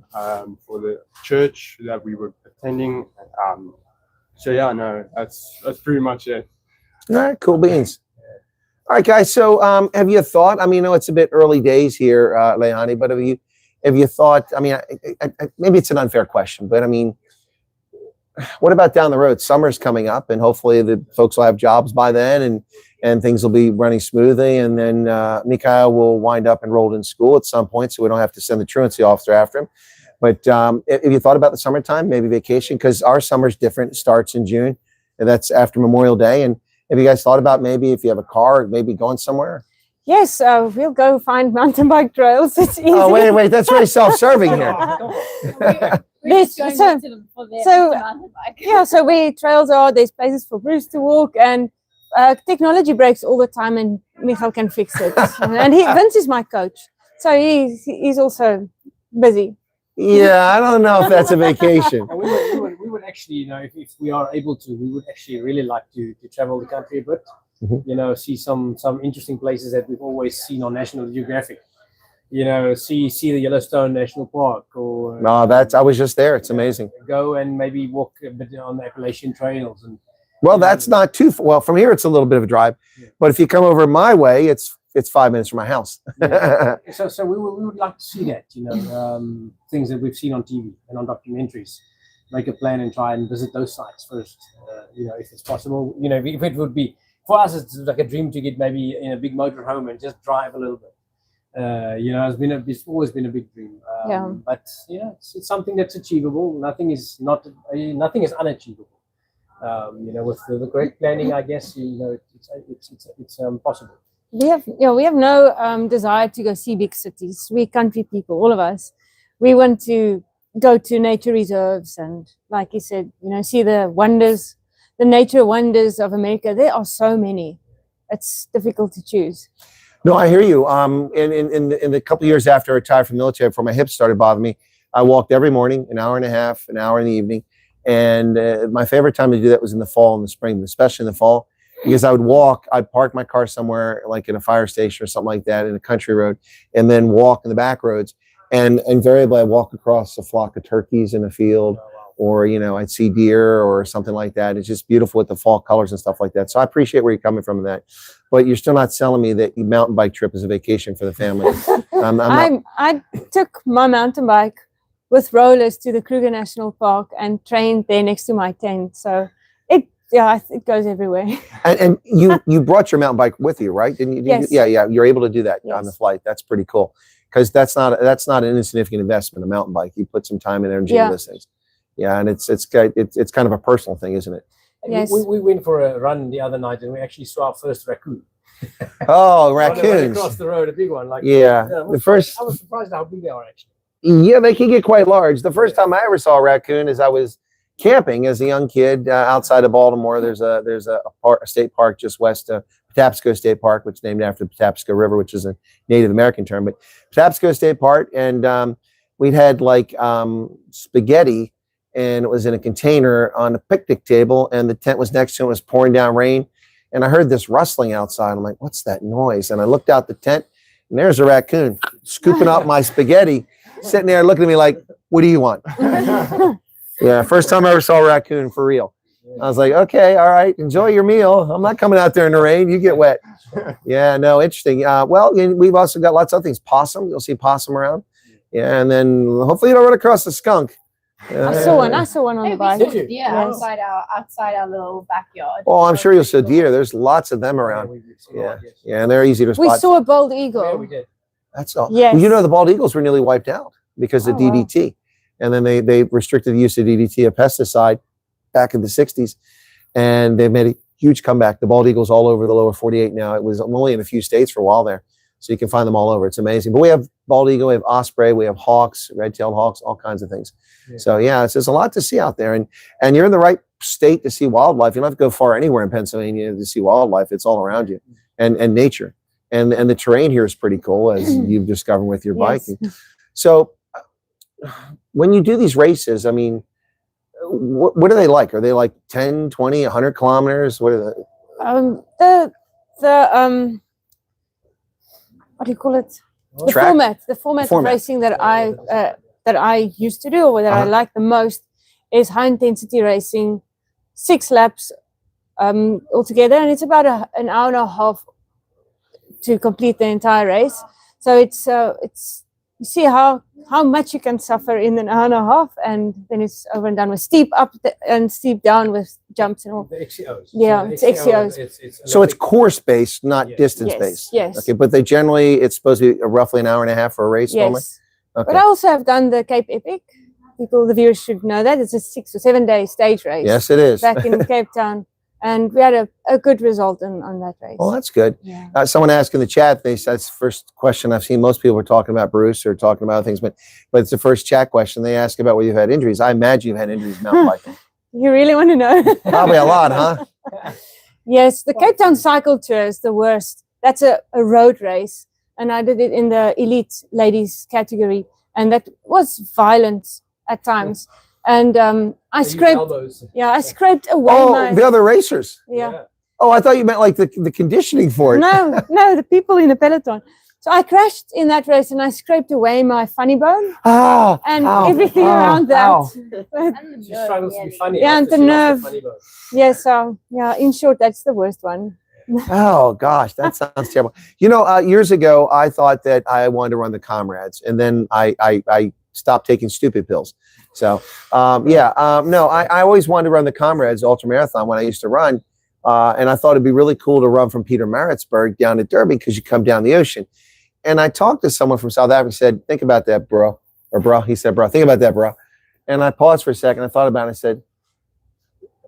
for the church that we were attending. So yeah, no, that's pretty much it. All right, cool beans. All right, guys. So, have you thought? I mean, I know it's a bit early days here, Leilani, but have you thought? I mean, maybe it's an unfair question, but I mean, what about down the road? Summer's coming up, and hopefully the folks will have jobs by then, and things will be running smoothly. And then Mikhail will wind up enrolled in school at some point, so we don't have to send the truancy officer after him. But have you thought about the summertime, maybe vacation? Because our summer's different. It starts in June, and that's after Memorial Day. And have you guys thought about maybe if you have a car, maybe going somewhere? Yes, we'll go find mountain bike trails. It's easy. Oh, wait, that's very self-serving here. We're just Yes, going so- to for their so- mountain bike. Yeah, so where trails are, there's places for Bruce to walk, and technology breaks all the time, and Michael can fix it. And Vince is my coach, so he's also busy. Yeah, I don't know if that's a vacation. And we would actually, you know, if we are able to, we would actually really like to travel the country a bit. Mhm. You know, see some interesting places that we've always seen on National Geographic. You know, see the Yellowstone National Park, or No, I was just there. It's amazing. go and maybe walk a bit on the Appalachian trails. And Well, that's not too well from here. It's a little bit of a drive, Yeah. but if you come over my way, it's 5 minutes from my house. so we would like to see that. You know, things that we've seen on TV and on documentaries. Make a plan and try and visit those sites first. You know, if it's possible. You know, if it would be for us, it's like a dream to get maybe in a big motorhome and just drive a little bit. You know, it's always been a big dream. Yeah. But yeah, it's something that's achievable. Nothing is unachievable. You know, with the correct planning, I guess you know it's possible. We have no desire to go see big cities. We're country people, all of us. We want to go to nature reserves and, like you said, you know, see the wonders, the nature wonders of America. There are so many. It's difficult to choose. No, I hear you. In the couple of years after I retired from the military, before my hips started bothering me, I walked every morning, an hour and a half, an hour in the evening. And my favorite time to do that was in the fall and the spring, but especially in the fall, because I would walk, I'd park my car somewhere like in a fire station or something like that in a country road, and then walk in the back roads. And invariably I walk across a flock of turkeys in a field, or, you know, I'd see deer or something like that. It's just beautiful with the fall colors and stuff like that. So I appreciate where you're coming from in that, but you're still not selling me that your mountain bike trip is a vacation for the family. I took my mountain bike with rollers to the Kruger National Park and trained there next to my tent. So it goes everywhere. And you brought your mountain bike with you, right? Didn't you? Yes. Yeah. You're able to do that Yes. on the flight. That's pretty cool, because that's not an insignificant investment. A mountain bike, you put some time and energy Yeah. into those things. Yeah, and it's kind of a personal thing, isn't it? Yes. We went for a run the other night, and we actually saw our first raccoon. Oh, Right raccoons. across the road, a big one. Like Yeah, I the first. was surprised how big they are actually. Yeah, they can get quite large. The first time I ever saw a raccoon is I was camping as a young kid outside of Baltimore. There's a state park just west of Patapsco State Park, which is named after the Patapsco River, which is a Native American term. But Patapsco State Park, and we'd had like spaghetti, and it was in a container on a picnic table, and the tent was next to it. It was pouring down rain, and I heard this rustling outside. I'm like, "What's that noise?" And I looked out the tent, and there's a raccoon scooping up my spaghetti, sitting there looking at me like, "What do you want?" Yeah, first time I ever saw a raccoon for real. I was like, "Okay, all right, enjoy your meal. I'm not coming out there in the rain. You get wet." Yeah, no, interesting. Well, we've also got lots of other things. Possum, you'll see possum around. Yeah, and then hopefully you don't run across a skunk. I saw one on the Hey, bike. we saw Did you? deer Yes. outside our little backyard. Oh, I'm sure you'll see deer. There's lots of them around. We've seen a Yeah, lot, yes. yeah, and they're easy to We spot. saw a bald Yeah, eagle. we did. That's all. Yes. Well, you know, the bald eagles were nearly wiped out because of Oh, wow. DDT. And then they restricted the use of DDT, a pesticide, back in the 60s. And they made a huge comeback. The bald eagles all over the lower 48 now. It was only in a few states for a while there. So you can find them all over. It's amazing. But we have bald eagle, we have osprey, we have hawks, red-tailed hawks, all kinds of things. Yeah. So yeah, there's a lot to see out there. And you're in the right state to see wildlife. You don't have to go far anywhere in Pennsylvania to see wildlife. It's all around you, and nature. And the terrain here is pretty cool, as you've discovered with your bike. Yes. So when you do these races, I mean, what are they like? Are they like 10, 20, 100 kilometers? What are The what do you call it? The Track? format of Format. racing that I used to do, or that I Uh-huh. like the most, is high intensity racing, 6 laps altogether, and it's about an hour and a half to complete the entire race. So it's you see how much you can suffer in an hour and a half, and then it's over and done with steep up and steep down with jumps and all. The XCOs. Yeah, the it's XCOs. So it's course based, not Yes. distance Yes, based. yes. Okay, but they generally, it's supposed to be roughly an hour and a half for a race normally? Yes. Okay. But I also have done the Cape Epic. The viewers should know that. It's a 6 or 7 day stage race Yes, it is. back in Cape Town. And we had a good result on that race. Well, that's good. Yeah. Someone asked in the chat, that's the first question I've seen. Most people are talking about Bruce or talking about things, but it's the first chat question. They ask about whether you've had injuries. I imagine you've had injuries mountain biking. You really want to know? Probably a lot, huh? Yes, the Cape Town Cycle Tour is the worst. That's a road race. And I did it in the elite ladies category. And that was violent at times. And I scraped away Oh, the other racers. yeah. Oh, I thought you meant like the conditioning for it. No, the people in the peloton. So I crashed in that race and I scraped away my funny bone Ah, and ow, everything ow, around that. ow. And the She nerve, struggles to be yeah. funny. Yeah, and after the she lost nerve. funny bone. Yeah, so yeah, in short, that's the worst one. Oh gosh, that sounds terrible. You know, years ago, I thought that I wanted to run the Comrades, and then I stopped taking stupid pills. So no, I always wanted to run the Comrades ultramarathon when I used to run, and I thought it'd be really cool to run from Peter Maritzburg down to Derby because you come down the ocean. And I talked to someone from South Africa, said, "Think about that, bro," or "Bro." He said, "Bro, think about that, bro." And I paused for a second. I thought about it. I said,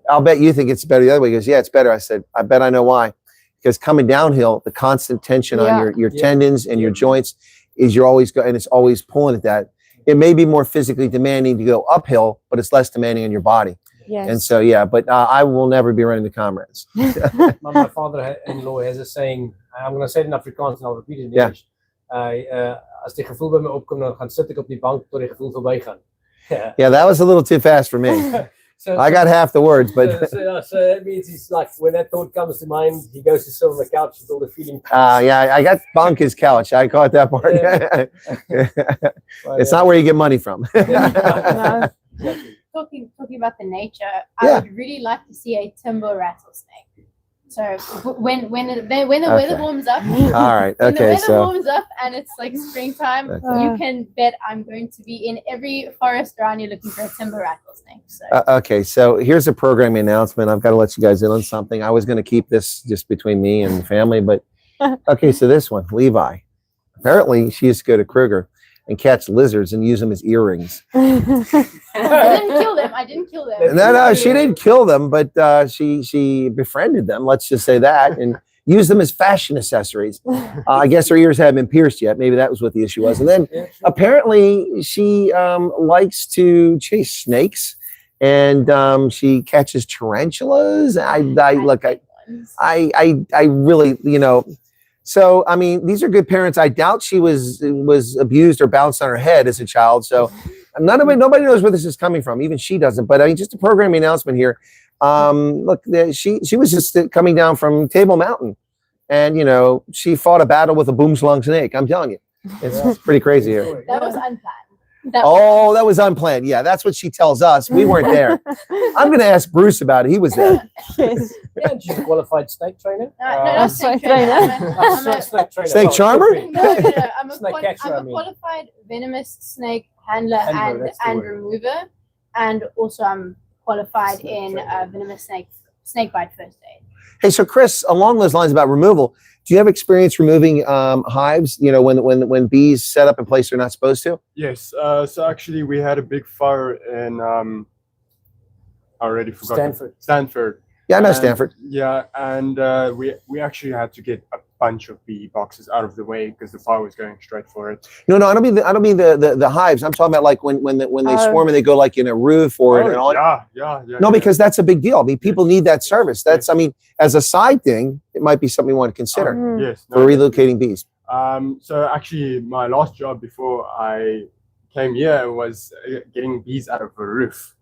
"I'll bet you think it's better the other way." He goes, "Yeah, it's better." I said, "I bet I know why." Because coming downhill, the constant tension on your tendons and your joints is you're always and it's always pulling at that. It may be more physically demanding to go uphill, but it's less demanding on your body. Yes. And so, yeah, but I will never be running the comrades. My father-in-law has a saying, I'm going to say it in Afrikaans and I'll repeat it in Yeah. English. As die gevoel by my opkom, dan gaan sit ek op die bank tot die gevoel verbygaan. Yeah, that was a little too fast for me. So, I got half the words, but so that means he's like, when that thought comes to mind, he goes to sit on the couch with all the feeling. yeah, I got bunk his couch. I caught that part. It's not where you get money from. No. Exactly. Talking about the nature, Yeah. I would really like to see a timber rattlesnake. So when the Okay. weather warms up, All right. when the Okay. weather So, warms up and it's like springtime, Okay. you can bet I'm going to be in every forest around here looking for a timber rattlesnake. So okay. So here's a programming announcement. I've got to let you guys in on something. I was going to keep this just between me and the family, but okay. So this one, Levi. Apparently, she used to go to Kruger and catch lizards and use them as earrings. I didn't kill them. I didn't kill them. No, she didn't kill them, but she befriended them. Let's just say that, and used them as fashion accessories. I guess her ears hadn't been pierced yet. Maybe that was what the issue was. And then apparently she likes to chase snakes, and she catches tarantulas. I really, you know. So, I mean, these are good parents. I doubt she was abused or bounced on her head as a child. So nobody knows where this is coming from. Even she doesn't. But I mean, just a programming announcement here. Look, she was just coming down from Table Mountain. And, you know, she fought a battle with a boomslang snake. I'm telling you. It's pretty crazy here. That was unplanned. That was unplanned. Yeah, that's what she tells us. We weren't there. I'm going to ask Bruce about it. He was there. Yes. Yeah, and she's a qualified snake trainer. No, not snake snake trainer. trainer. Snake trainer. Snake charmer? No. I'm a, Snake catcher, I I'm a mean. qualified venomous snake handler Handler, that's the and word. remover, and also I'm qualified in venomous snake bite first aid. Hey, so Chris, along those lines about removal, do you have experience removing hives? You know, when bees set up in place they're not supposed to? Yes. So actually, we had a big fire in I already forgot. Stanford. Yeah, I know And- Stanford. Yeah, and we actually had to get a bunch of bee boxes out of the way because the fire was going straight for it. No, I don't mean the hives. I'm talking about like when they Oh. swarm and they go like in a roof or an Oh, on. yeah. No, because that's a big deal. I mean, people need that service. That's, I mean, as a side thing, it might be something you want to consider Mm. Yes. for relocating bees. So actually, my last job before I came here was getting bees out of a roof.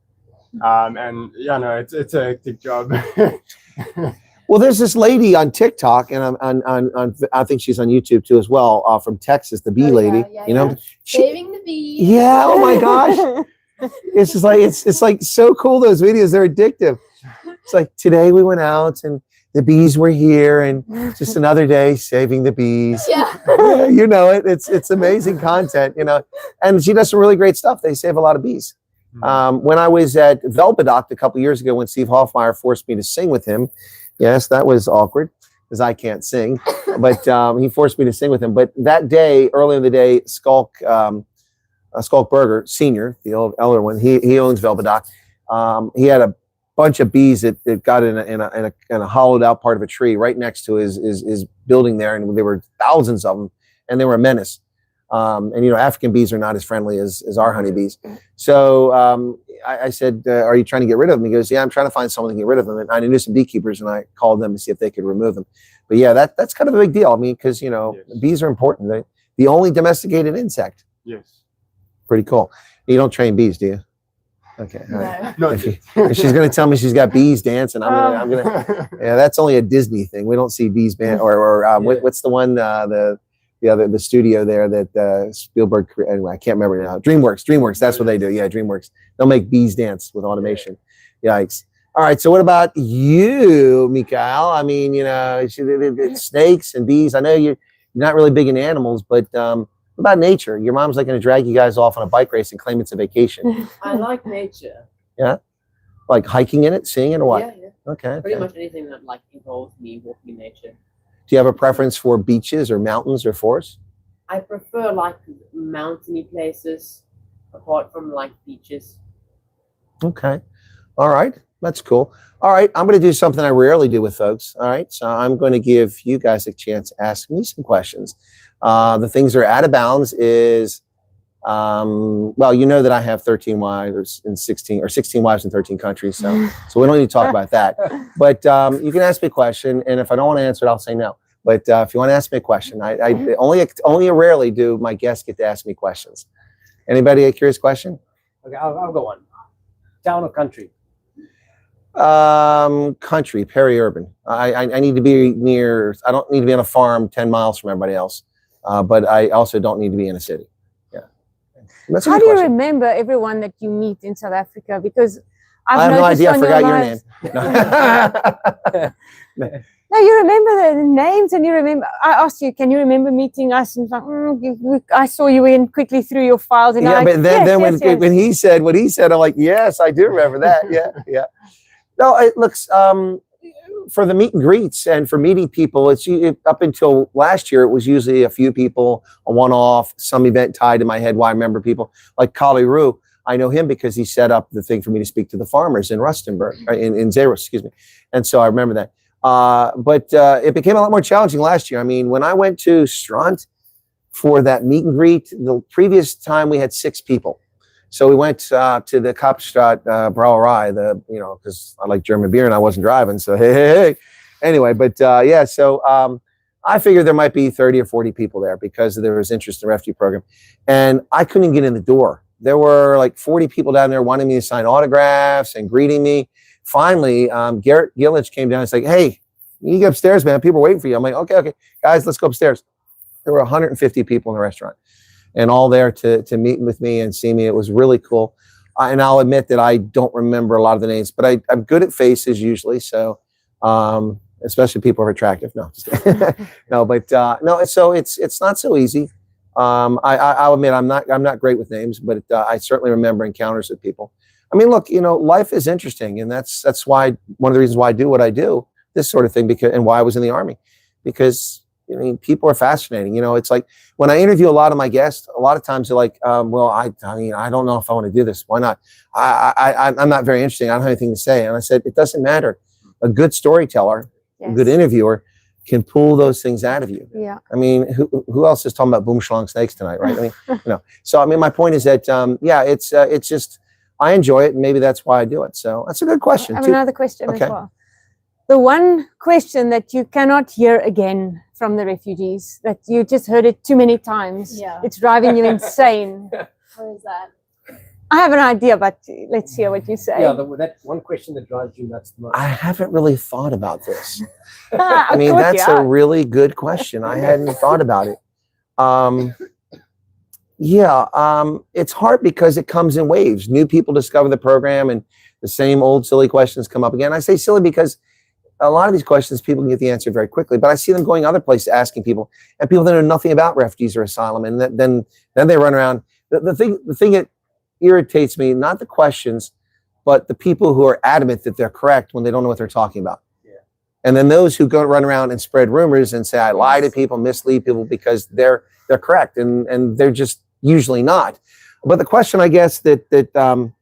And yeah, no, it's a hectic job. Well, there's this lady on TikTok, and on I think she's on YouTube too as well, from Texas, the bee lady. Yeah, you know, yeah. She- Saving the bees. yeah. Oh my gosh. It's just like it's like so cool. Those videos, they're addictive. It's like today we went out and the bees were here, and just another day saving the bees. Yeah. Yeah, you know it. It's amazing content, you know. And she does some really great stuff. They save a lot of bees. When I was at Velpedoct a couple years ago, when Steve Hoffmeyer forced me to sing with him, yes, that was awkward because I can't sing, but he forced me to sing with him. But that day, early in the day, Skulk Berger, Senior, the old elder one, he owns Velpedoct. He had a bunch of bees that got in a hollowed out part of a tree right next to his building there, and there were thousands of them, and they were a menace. And you know, African bees are not as friendly as our honeybees. So I said, "Are you trying to get rid of them?" He goes, "Yeah, I'm trying to find someone to get rid of them." And I knew some beekeepers, and I called them to see if they could remove them. But yeah, that's kind of a big deal. I mean, because you know, Yes. bees are important. They're the only domesticated insect. Yes. Pretty cool. You don't train bees, do you? Okay. All right. No. No. If she's going to tell me she's got bees dancing, I'm gonna. Yeah, that's only a Disney thing. We don't see bees or what's the one the studio there that Spielberg anyway, I can't remember now. DreamWorks, that's what they do. Yeah, DreamWorks. They'll make bees dance with automation. Yikes. All right, so what about you, Mikael? I mean, you know, snakes and bees. I know you're not really big in animals, but what about nature? Your mom's like going to drag you guys off on a bike race and claim it's a vacation. I like nature. Like hiking in it, seeing it, or what? Yeah. Okay. Pretty okay. much anything that like involves me walking in nature. Do you have a preference for beaches or mountains or forests? I prefer like mountainy places apart from like beaches. Okay. All right. That's cool. All right. I'm going to do something I rarely do with folks. All right. So I'm going to give you guys a chance to ask me some questions. The things that are out of bounds is Well, you know that I have 13 wives in 16 wives in 13 countries. So we don't need to talk about that. But you can ask me a question, and if I don't want to answer it, I'll say no. But if you want to ask me a question, I only rarely do my guests get to ask me questions. Anybody a curious question? Okay, I'll go on. Town or country? Country, peri-urban. I need to be near. I don't need to be on a farm 10 miles from everybody else. But I also don't need to be in a city. Yeah. That's a How good do you question. remember everyone that you meet in South Africa? Because I I've have no noticed idea. I on forgot your lives- name. No. No, you remember the names, and you remember. I asked you, can you remember meeting us? And like, I saw you in quickly through your files, and Yeah, I, but then yes, yes. when he said what he said, I'm like, yes, I do remember that. Yeah. No, it looks for the meet and greets and for meeting people. Up until last year, it was usually a few people, a one-off, some event tied to my head. Why I remember people like Kali Roo. I know him because he set up the thing for me to speak to the farmers in Rustenburg, in Zeros, excuse me. And so I remember that. But it became a lot more challenging last year. I mean, when I went to Strand for that meet and greet, the previous time we had 6 people. So we went to the Kapstadt Brauerei, because I like German beer and I wasn't driving. So hey. Anyway, but yeah, so I figured there might be 30 or 40 people there because there was interest in the refugee program. And I couldn't get in the door. There were like 40 people down there wanting me to sign autographs and greeting me. Finally, Garrett Gillich came down and said, hey, you get upstairs, man. People are waiting for you. I'm like, okay, guys, let's go upstairs. There were 150 people in the restaurant and all there to meet with me and see me. It was really cool. And I'll admit that I don't remember a lot of the names, but I'm good at faces usually. So, especially people who are attractive. No, just kidding. No, but no, so it's not so easy. I'll admit I'm not great with names, but I certainly remember encounters with people. I mean, look, life is interesting, and that's why one of the reasons why I do what I do, this sort of thing, and why I was in the Army, because people are fascinating. It's like when I interview a lot of my guests, a lot of times they're like, well, I don't know if I want to do this. Why not? I'm not very interesting. I don't have anything to say. And I said, it doesn't matter. A good storyteller, a good interviewer can pull those things out of you. Yeah. I mean, who else is talking about boomschlang snakes tonight, right? I mean, So I mean, my point is that it's just I enjoy it, and maybe that's why I do it. So that's a good question. I have another question Okay. as well. The one question that you cannot hear again from the refugees, that you just heard it too many times. Yeah. It's driving you insane. What is that? I have an idea, but let's hear what you say. Yeah, that one question that drives you nuts the most. I haven't really thought about this. I I mean, thought that's you a had. really good question. I hadn't thought about it. It's hard because it comes in waves. New people discover the program and the same old silly questions come up again. I say silly because a lot of these questions people can get the answer very quickly, but I see them going other places asking people, and people that know nothing about refugees or asylum, and then they run around. The thing that irritates me, not the questions, but the people who are adamant that they're correct when they don't know what they're talking about. Yeah. And then those who go run around and spread rumors and say, I lie to people, mislead people because they're correct, and they're just usually not. But the question, I guess, that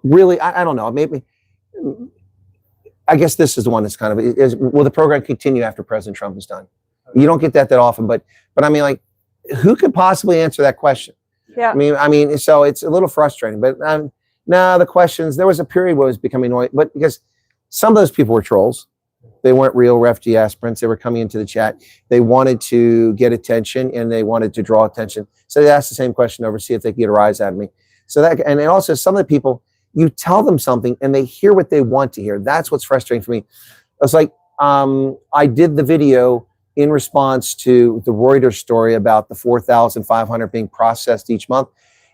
really, I don't know, maybe, I guess this is the one that's kind of, will the program continue after President Trump is done? You don't get that often, but I mean, like, who could possibly answer that question? Yeah. I mean, so it's a little frustrating, but now the questions, there was a period where it was becoming annoying, but because some of those people were trolls. They weren't real refugee aspirants. They were coming into the chat. They wanted to get attention and they wanted to draw attention. So they asked the same question over, see if they could get a rise out of me. So that, and also some of the people, you tell them something and they hear what they want to hear. That's what's frustrating for me. It's like, I did the video in response to the Reuters story about the 4,500 being processed each month.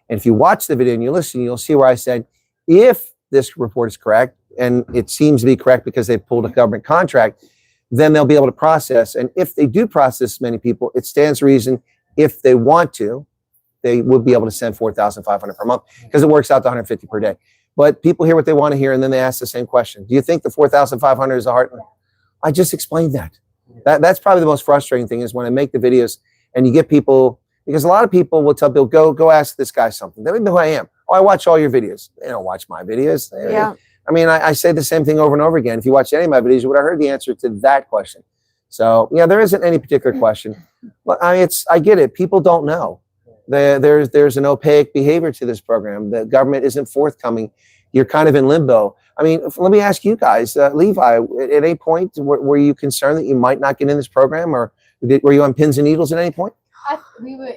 And if you watch the video and you listen, you'll see where I said, if this report is correct, and it seems to be correct because they pulled a government contract, then they'll be able to process. And if they do process many people, it stands to reason, if they want to, they will be able to send 4,500 per month because it works out to 150 per day. But people hear what they want to hear, and then they ask the same question. Do you think the 4,500 is a hard? I just explained that. That's probably the most frustrating thing is when I make the videos and you get people, because a lot of people will tell people, go ask this guy something. They don't know who I am. Oh, I watch all your videos. They don't watch my videos. Yeah. I mean, I say the same thing over and over again. If you watch any of my videos, you would have heard the answer to that question. So, yeah, there isn't any particular question. Well, I get it. People don't know. There's an opaque behavior to this program. The government isn't forthcoming. You're kind of in limbo. I mean, let me ask you guys, Levi, at any point, were you concerned that you might not get in this program, or were you on pins and needles at any point? We were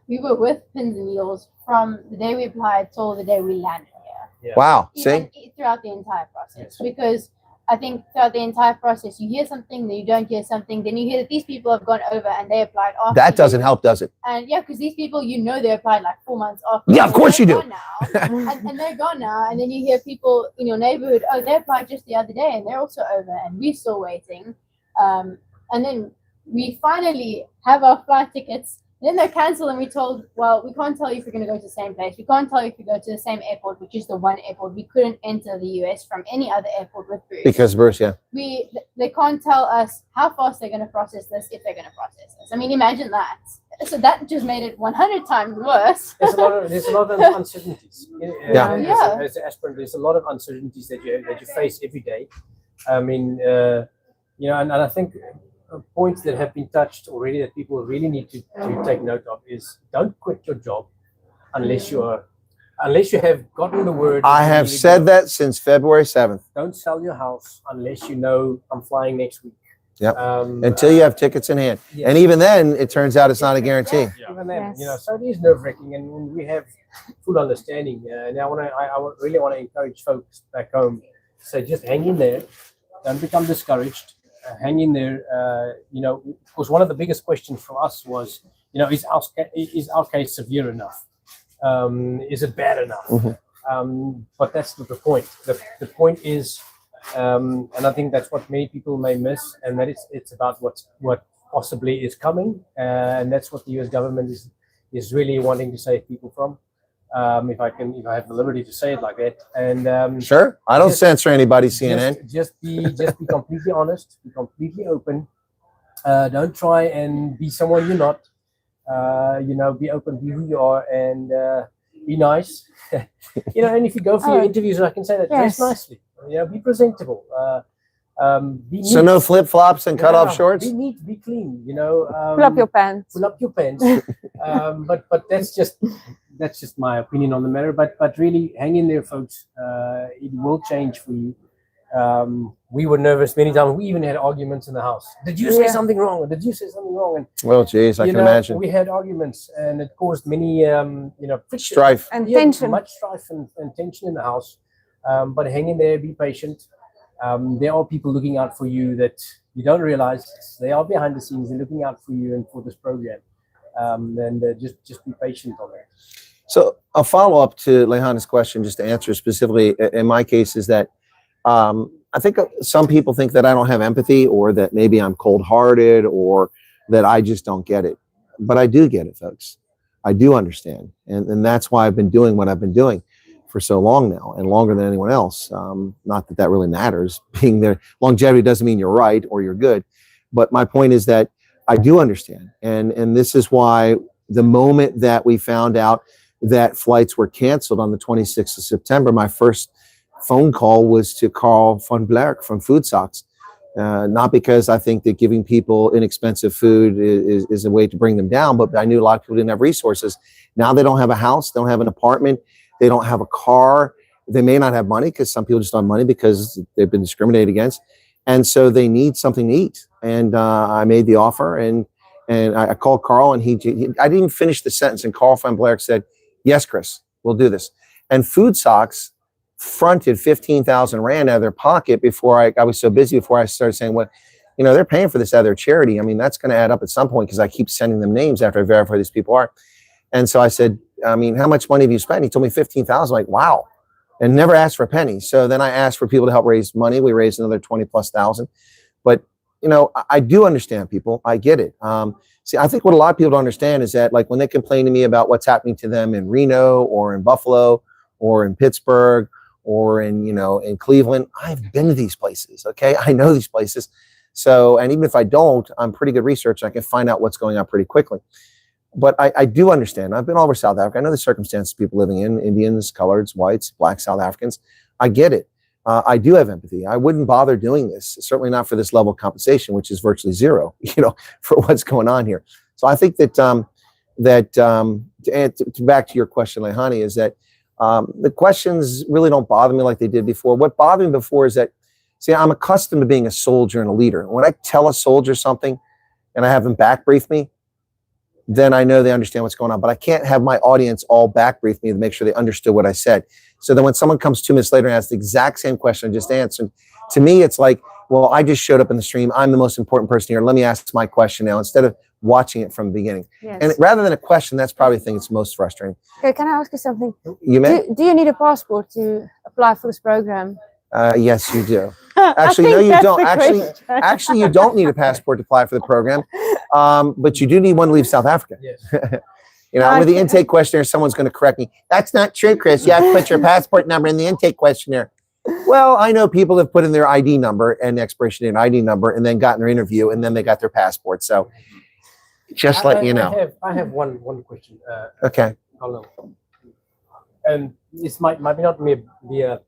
we were with pins and needles from the day we applied till the day we landed here. Yeah. Wow. Even See? throughout the entire process, because I think throughout the entire process, you hear something, then you don't hear something, then you hear that these people have gone over and they applied after. That doesn't you. help, does it? And yeah, because these people, they applied like 4 months after. Yeah, of course you do. And they're gone now. And then you hear people in your neighborhood, oh, they applied just the other day and they're also over and we're still waiting. And then we finally have our flight tickets. Then they're cancelled and we're told, well, we can't tell you if you're going to go to the same place. We can't tell you if you go to the same airport, which is the one airport. We couldn't enter the US from any other airport with Bruce. Because Bruce, yeah. They can't tell us how fast they're going to process this, if they're going to process this. I mean, imagine that. So that just made it 100 times worse. There's a lot of uncertainties. Yeah. As an aspirant, there's a lot of uncertainties that you face every day. I mean, and I think points that have been touched already that people really need to take note of is don't quit your job unless you have gotten the word. I have said that since February 7th. Don't sell your house unless you know I'm flying next week. Yep. Until you have tickets in hand. Yes. And even then, it turns out it's not a guarantee. Yeah. Even then, Yes. so it is nerve-wracking, and we have full understanding. And I really want to encourage folks back home. So just hang in there. Don't become discouraged. Hang in there. Because one of the biggest questions for us was, is our case severe enough? Is it bad enough? Mm-hmm. But that's not the point. The point is, and I think that's what many people may miss, and that it's about what possibly is coming, and that's what the U.S. government is really wanting to save people from. If I have the liberty to say it like that, and Sure. I don't censor anybody, CNN. Just be completely honest, be completely open. Don't try and be someone you're not. Be open, be who you are, and be nice. And if you go for your interviews, I can say that dress nicely. Be presentable. Be neat. So no flip-flops and cut-off shorts? Be neat, be clean. Pull up your pants. Pull up your pants. But that's just my opinion on the matter. But really, hang in there, folks. It will change for you. We were nervous many times. We even had arguments in the house. Did you say something wrong? Or did you say something wrong? And well, geez, I can imagine. We had arguments, and it caused many, strife and tension. Much strife and tension in the house. But hang in there, be patient. There are people looking out for you that you don't realize. They are behind the scenes. They're looking out for you and for this program. And just be patient on that. So a follow-up to Lehana's question, just to answer specifically, in my case, is that I think some people think that I don't have empathy, or that maybe I'm cold-hearted, or that I just don't get it. But I do get it, folks. I do understand. And that's why I've been doing what I've been doing for so long now, and longer than anyone else. Not that really matters. Being there, longevity doesn't mean you're right or you're good. But my point is that I do understand. And this is why the moment that we found out that flights were canceled on the 26th of September, my first phone call was to Carl von Blerk from Food Socks. Not because I think that giving people inexpensive food is a way to bring them down, but I knew a lot of people didn't have resources. Now they don't have a house, they don't have an apartment, they don't have a car. They may not have money, because some people just don't have money because they've been discriminated against. And so they need something to eat. And I made the offer, and I called Carl, and I didn't even finish the sentence. And Carl von Blerk said, "Yes, Chris, we'll do this." And Food Socks fronted 15,000 Rand out of their pocket before I was so busy before I started saying, well, they're paying for this out of their charity. I mean, that's going to add up at some point, because I keep sending them names after I verify who these people are. And so I said, how much money have you spent? He told me 15,000. Like, wow. And never asked for a penny. So then I asked for people to help raise money. We raised another 20+ thousand. But, I do understand people. I get it. See, I think what a lot of people don't understand is that, like, when they complain to me about what's happening to them in Reno or in Buffalo or in Pittsburgh or in Cleveland, I've been to these places. Okay. I know these places. So, and even if I don't, I'm pretty good researcher. I can find out what's going on pretty quickly. But I do understand. I've been all over South Africa. I know the circumstances of people living in, Indians, coloreds, whites, black South Africans. I get it. I do have empathy. I wouldn't bother doing this, certainly not for this level of compensation, which is virtually zero, for what's going on here. So I think that back to your question, Lehani, is that the questions really don't bother me like they did before. What bothered me before is that, see, I'm accustomed to being a soldier and a leader. When I tell a soldier something and I have them back brief me, then I know they understand what's going on. But I can't have my audience all back brief me to make sure they understood what I said. So then when someone comes 2 minutes later and asks the exact same question I just answered, to me, it's like, well, I just showed up in the stream. I'm the most important person here. Let me ask my question now instead of watching it from the beginning. Yes. And rather than a question, that's probably the thing that's most frustrating. Okay, can I ask you something? You may? Do you need a passport to apply for this program? Yes, you do. I Actually, no, think you that's don't. the Actually, question. you don't need a passport to apply for the program, but you do need one to leave South Africa. Yes. With the intake questionnaire, someone's going to correct me. That's not true, Chris. You have to put your passport number in the intake questionnaire. Well, I know people have put in their ID number and expiration date and ID number and then gotten their interview and then they got their passport. So just let you know. I have one question. Okay. Colin. And this might not be a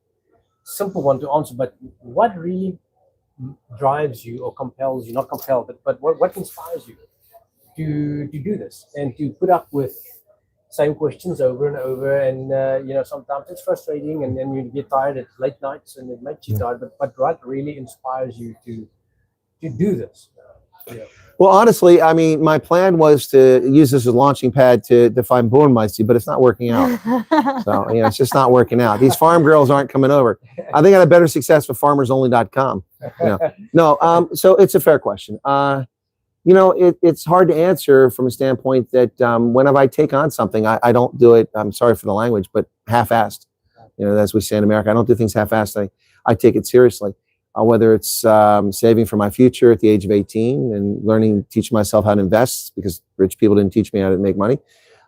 simple one to answer, but what really drives you or compels you, not compelled, but what inspires you to do this and to put up with same questions over and over? And sometimes it's frustrating and then you get tired at late nights and it makes you tired, but what really inspires you to do this? Well, honestly, I mean, my plan was to use this as a launching pad to find Boermeister, but it's not working out. So, it's just not working out. These farm girls aren't coming over. I think I had better success with farmersonly.com. No, so it's a fair question. It's hard to answer from a standpoint that whenever I take on something, I don't do it, I'm sorry for the language, but half-assed. As we say in America, I don't do things half-assed. I take it seriously. Whether it's saving for my future at the age of 18 and teaching myself how to invest because rich people didn't teach me how to make money,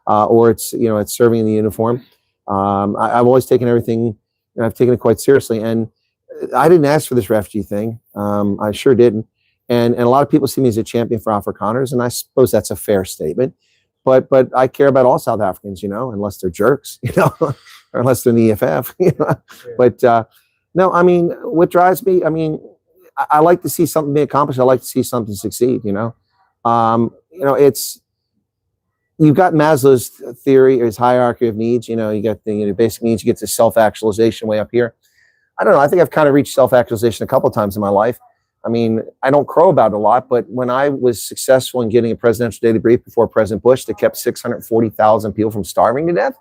or it's serving in the uniform. I've always taken everything, I've taken it quite seriously, and I didn't ask for this refugee thing. I sure didn't, and a lot of people see me as a champion for Afrikaners, and I suppose that's a fair statement. But I care about all South Africans, unless they're jerks, or unless they're in the EFF, But no, I mean, what drives me, I like to see something be accomplished. I like to see something succeed, you've got Maslow's theory, his hierarchy of needs. You got the basic needs, you get to self-actualization way up here. I don't know. I think I've kind of reached self-actualization a couple of times in my life. I don't crow about it a lot, but when I was successful in getting a presidential daily brief before President Bush that kept 640,000 people from starving to death,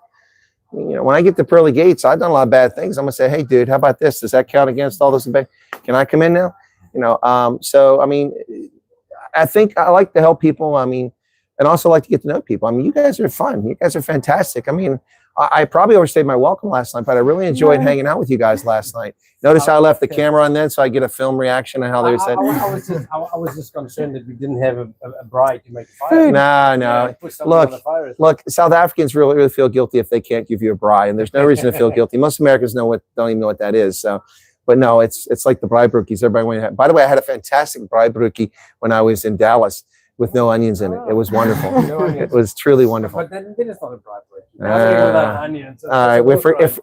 when I get to pearly gates, I've done a lot of bad things. I'm gonna say, hey, dude, how about this? Does that count against all this? Can I come in now? So I think I like to help people. And also like to get to know people. You guys are fun. You guys are fantastic. I probably overstayed my welcome last night, but I really enjoyed hanging out with you guys last night. Notice how I left the camera on then, so I get a film reaction on how they said. I was just concerned that we didn't have a bride to make a fire. No. Look, South Africans really feel guilty if they can't give you a bride, and there's no reason to feel guilty. Most Americans don't even know what that is. So, but no, it's like the bride brookies. Everybody, by the way, I had a fantastic bride brookie when I was in Dallas with no onions in it. It was wonderful. It was truly wonderful. But then it's not a bride brookie. Onions. All right,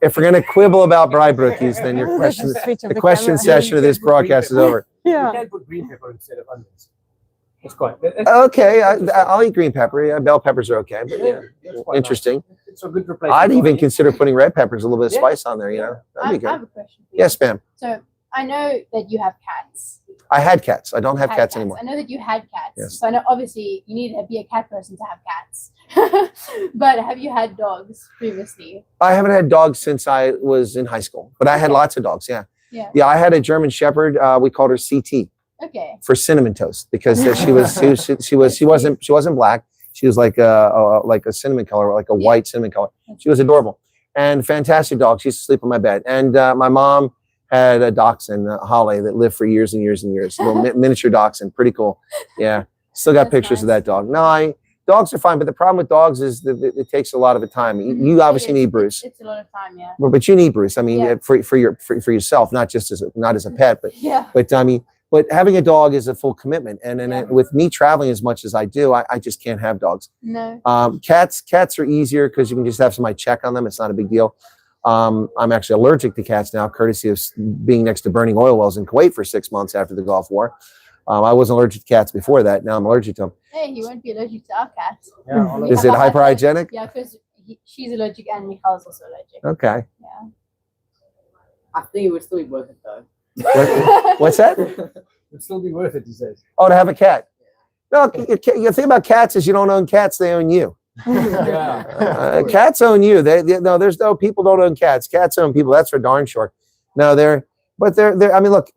if we're gonna quibble about bride brookies, then the question session of this broadcast is over. You can put green pepper instead of onions. It's quite okay. I'll eat green pepper. Yeah, bell peppers are okay. But interesting. Nice. It's a good replacement. I'd even consider putting red peppers, a little bit of spice on there. That'd be I good. have a question for you. Yes, ma'am. So I know that you have cats. I had cats. I don't have cats anymore. I know that you had cats. Yes. So I know obviously you need to be a cat person to have cats. But have you had dogs previously? I haven't had dogs since I was in high school, but I had lots of dogs. Yeah. I had a German Shepherd. We called her CT. Okay. For cinnamon toast, because she wasn't black. She was like a cinnamon color, like a white cinnamon color. She was adorable and fantastic dog. She used to sleep on my bed. And my mom had a dachshund, Holly, that lived for years and years and years. A little miniature dachshund, pretty cool. Yeah, still got pictures of that dog. No, dogs are fine, but the problem with dogs is that it takes a lot of the time. You obviously need Bruce. It's a lot of time, yeah. But you need Bruce. For yourself, not as a pet, but But having a dog is a full commitment, and with me traveling as much as I do, I just can't have dogs. No. Cats are easier because you can just have somebody check on them. It's not a big deal. I'm actually allergic to cats now, courtesy of being next to burning oil wells in Kuwait for 6 months after the Gulf War. I wasn't allergic to cats before that. Now I'm allergic to them. Hey, he won't be allergic to our cats. Yeah, Is it hyperhygienic? Yeah, because she's allergic and Michal's also allergic. Okay. Yeah. I think it would still be worth it though. What's that? It'd still be worth it, he says. Oh, to have a cat. No, the thing about cats is you don't own cats; they own you. Yeah. Cats own you. No, there's no people don't own cats. Cats own people. That's for darn sure. No, they're. I mean, look.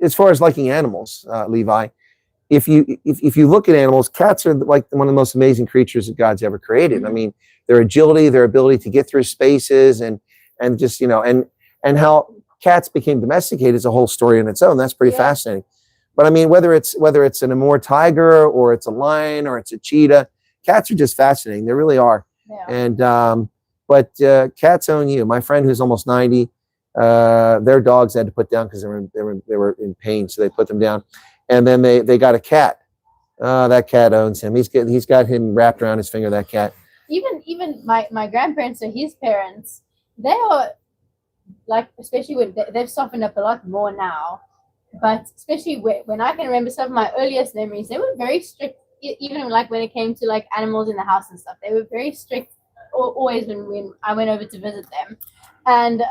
As far as liking animals, Levi, if you look at animals, cats are like one of the most amazing creatures that God's ever created. I mean, their agility, their ability to get through spaces, and just and how cats became domesticated is a whole story in its own. That's pretty fascinating. But I mean, whether it's an Amur tiger or it's a lion or it's a cheetah, cats are just fascinating. They really are. Yeah. And but cats own you. My friend who's almost 90. Their dogs had to put down because they were in pain, so they put them down, and then they got a cat. That cat owns him. He's got him wrapped around his finger. That cat. Even my grandparents or his parents, they are like, especially when they've softened up a lot more now, but especially when I can remember some of my earliest memories, they were very strict. Even like when it came to like animals in the house and stuff, they were very strict. Always when I went over to visit them. And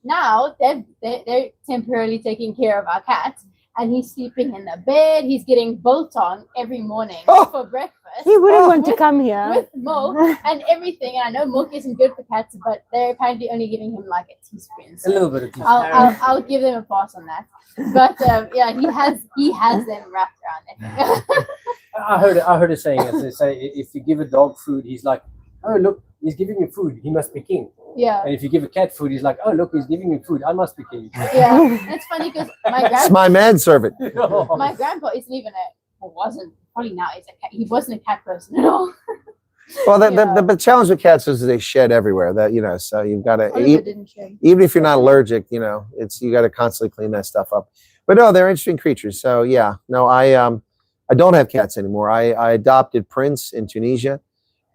now they're temporarily taking care of our cat, and he's sleeping in the bed. He's getting biltong every morning for breakfast. He wouldn't want to come here. With milk and everything. And I know milk isn't good for cats, but they're apparently only giving him like a teaspoon. So A little bit of teaspoon. I'll give them a pass on that. But yeah, he has them wrapped around it. I heard a saying. They say if you give a dog food, he's like, oh look, he's giving me food. He must be king. Yeah. And if you give a cat food, he's like, oh look, he's giving me food. I must be king. Yeah. It's funny because It's my manservant. my grandpa isn't even wasn't probably now he's a cat. He wasn't a cat person at all. Well, the challenge with cats is they shed everywhere. That so you've got to even if you're not allergic, you got to constantly clean that stuff up. But no, they're interesting creatures. So yeah, no, I don't have cats anymore. I adopted Prince in Tunisia,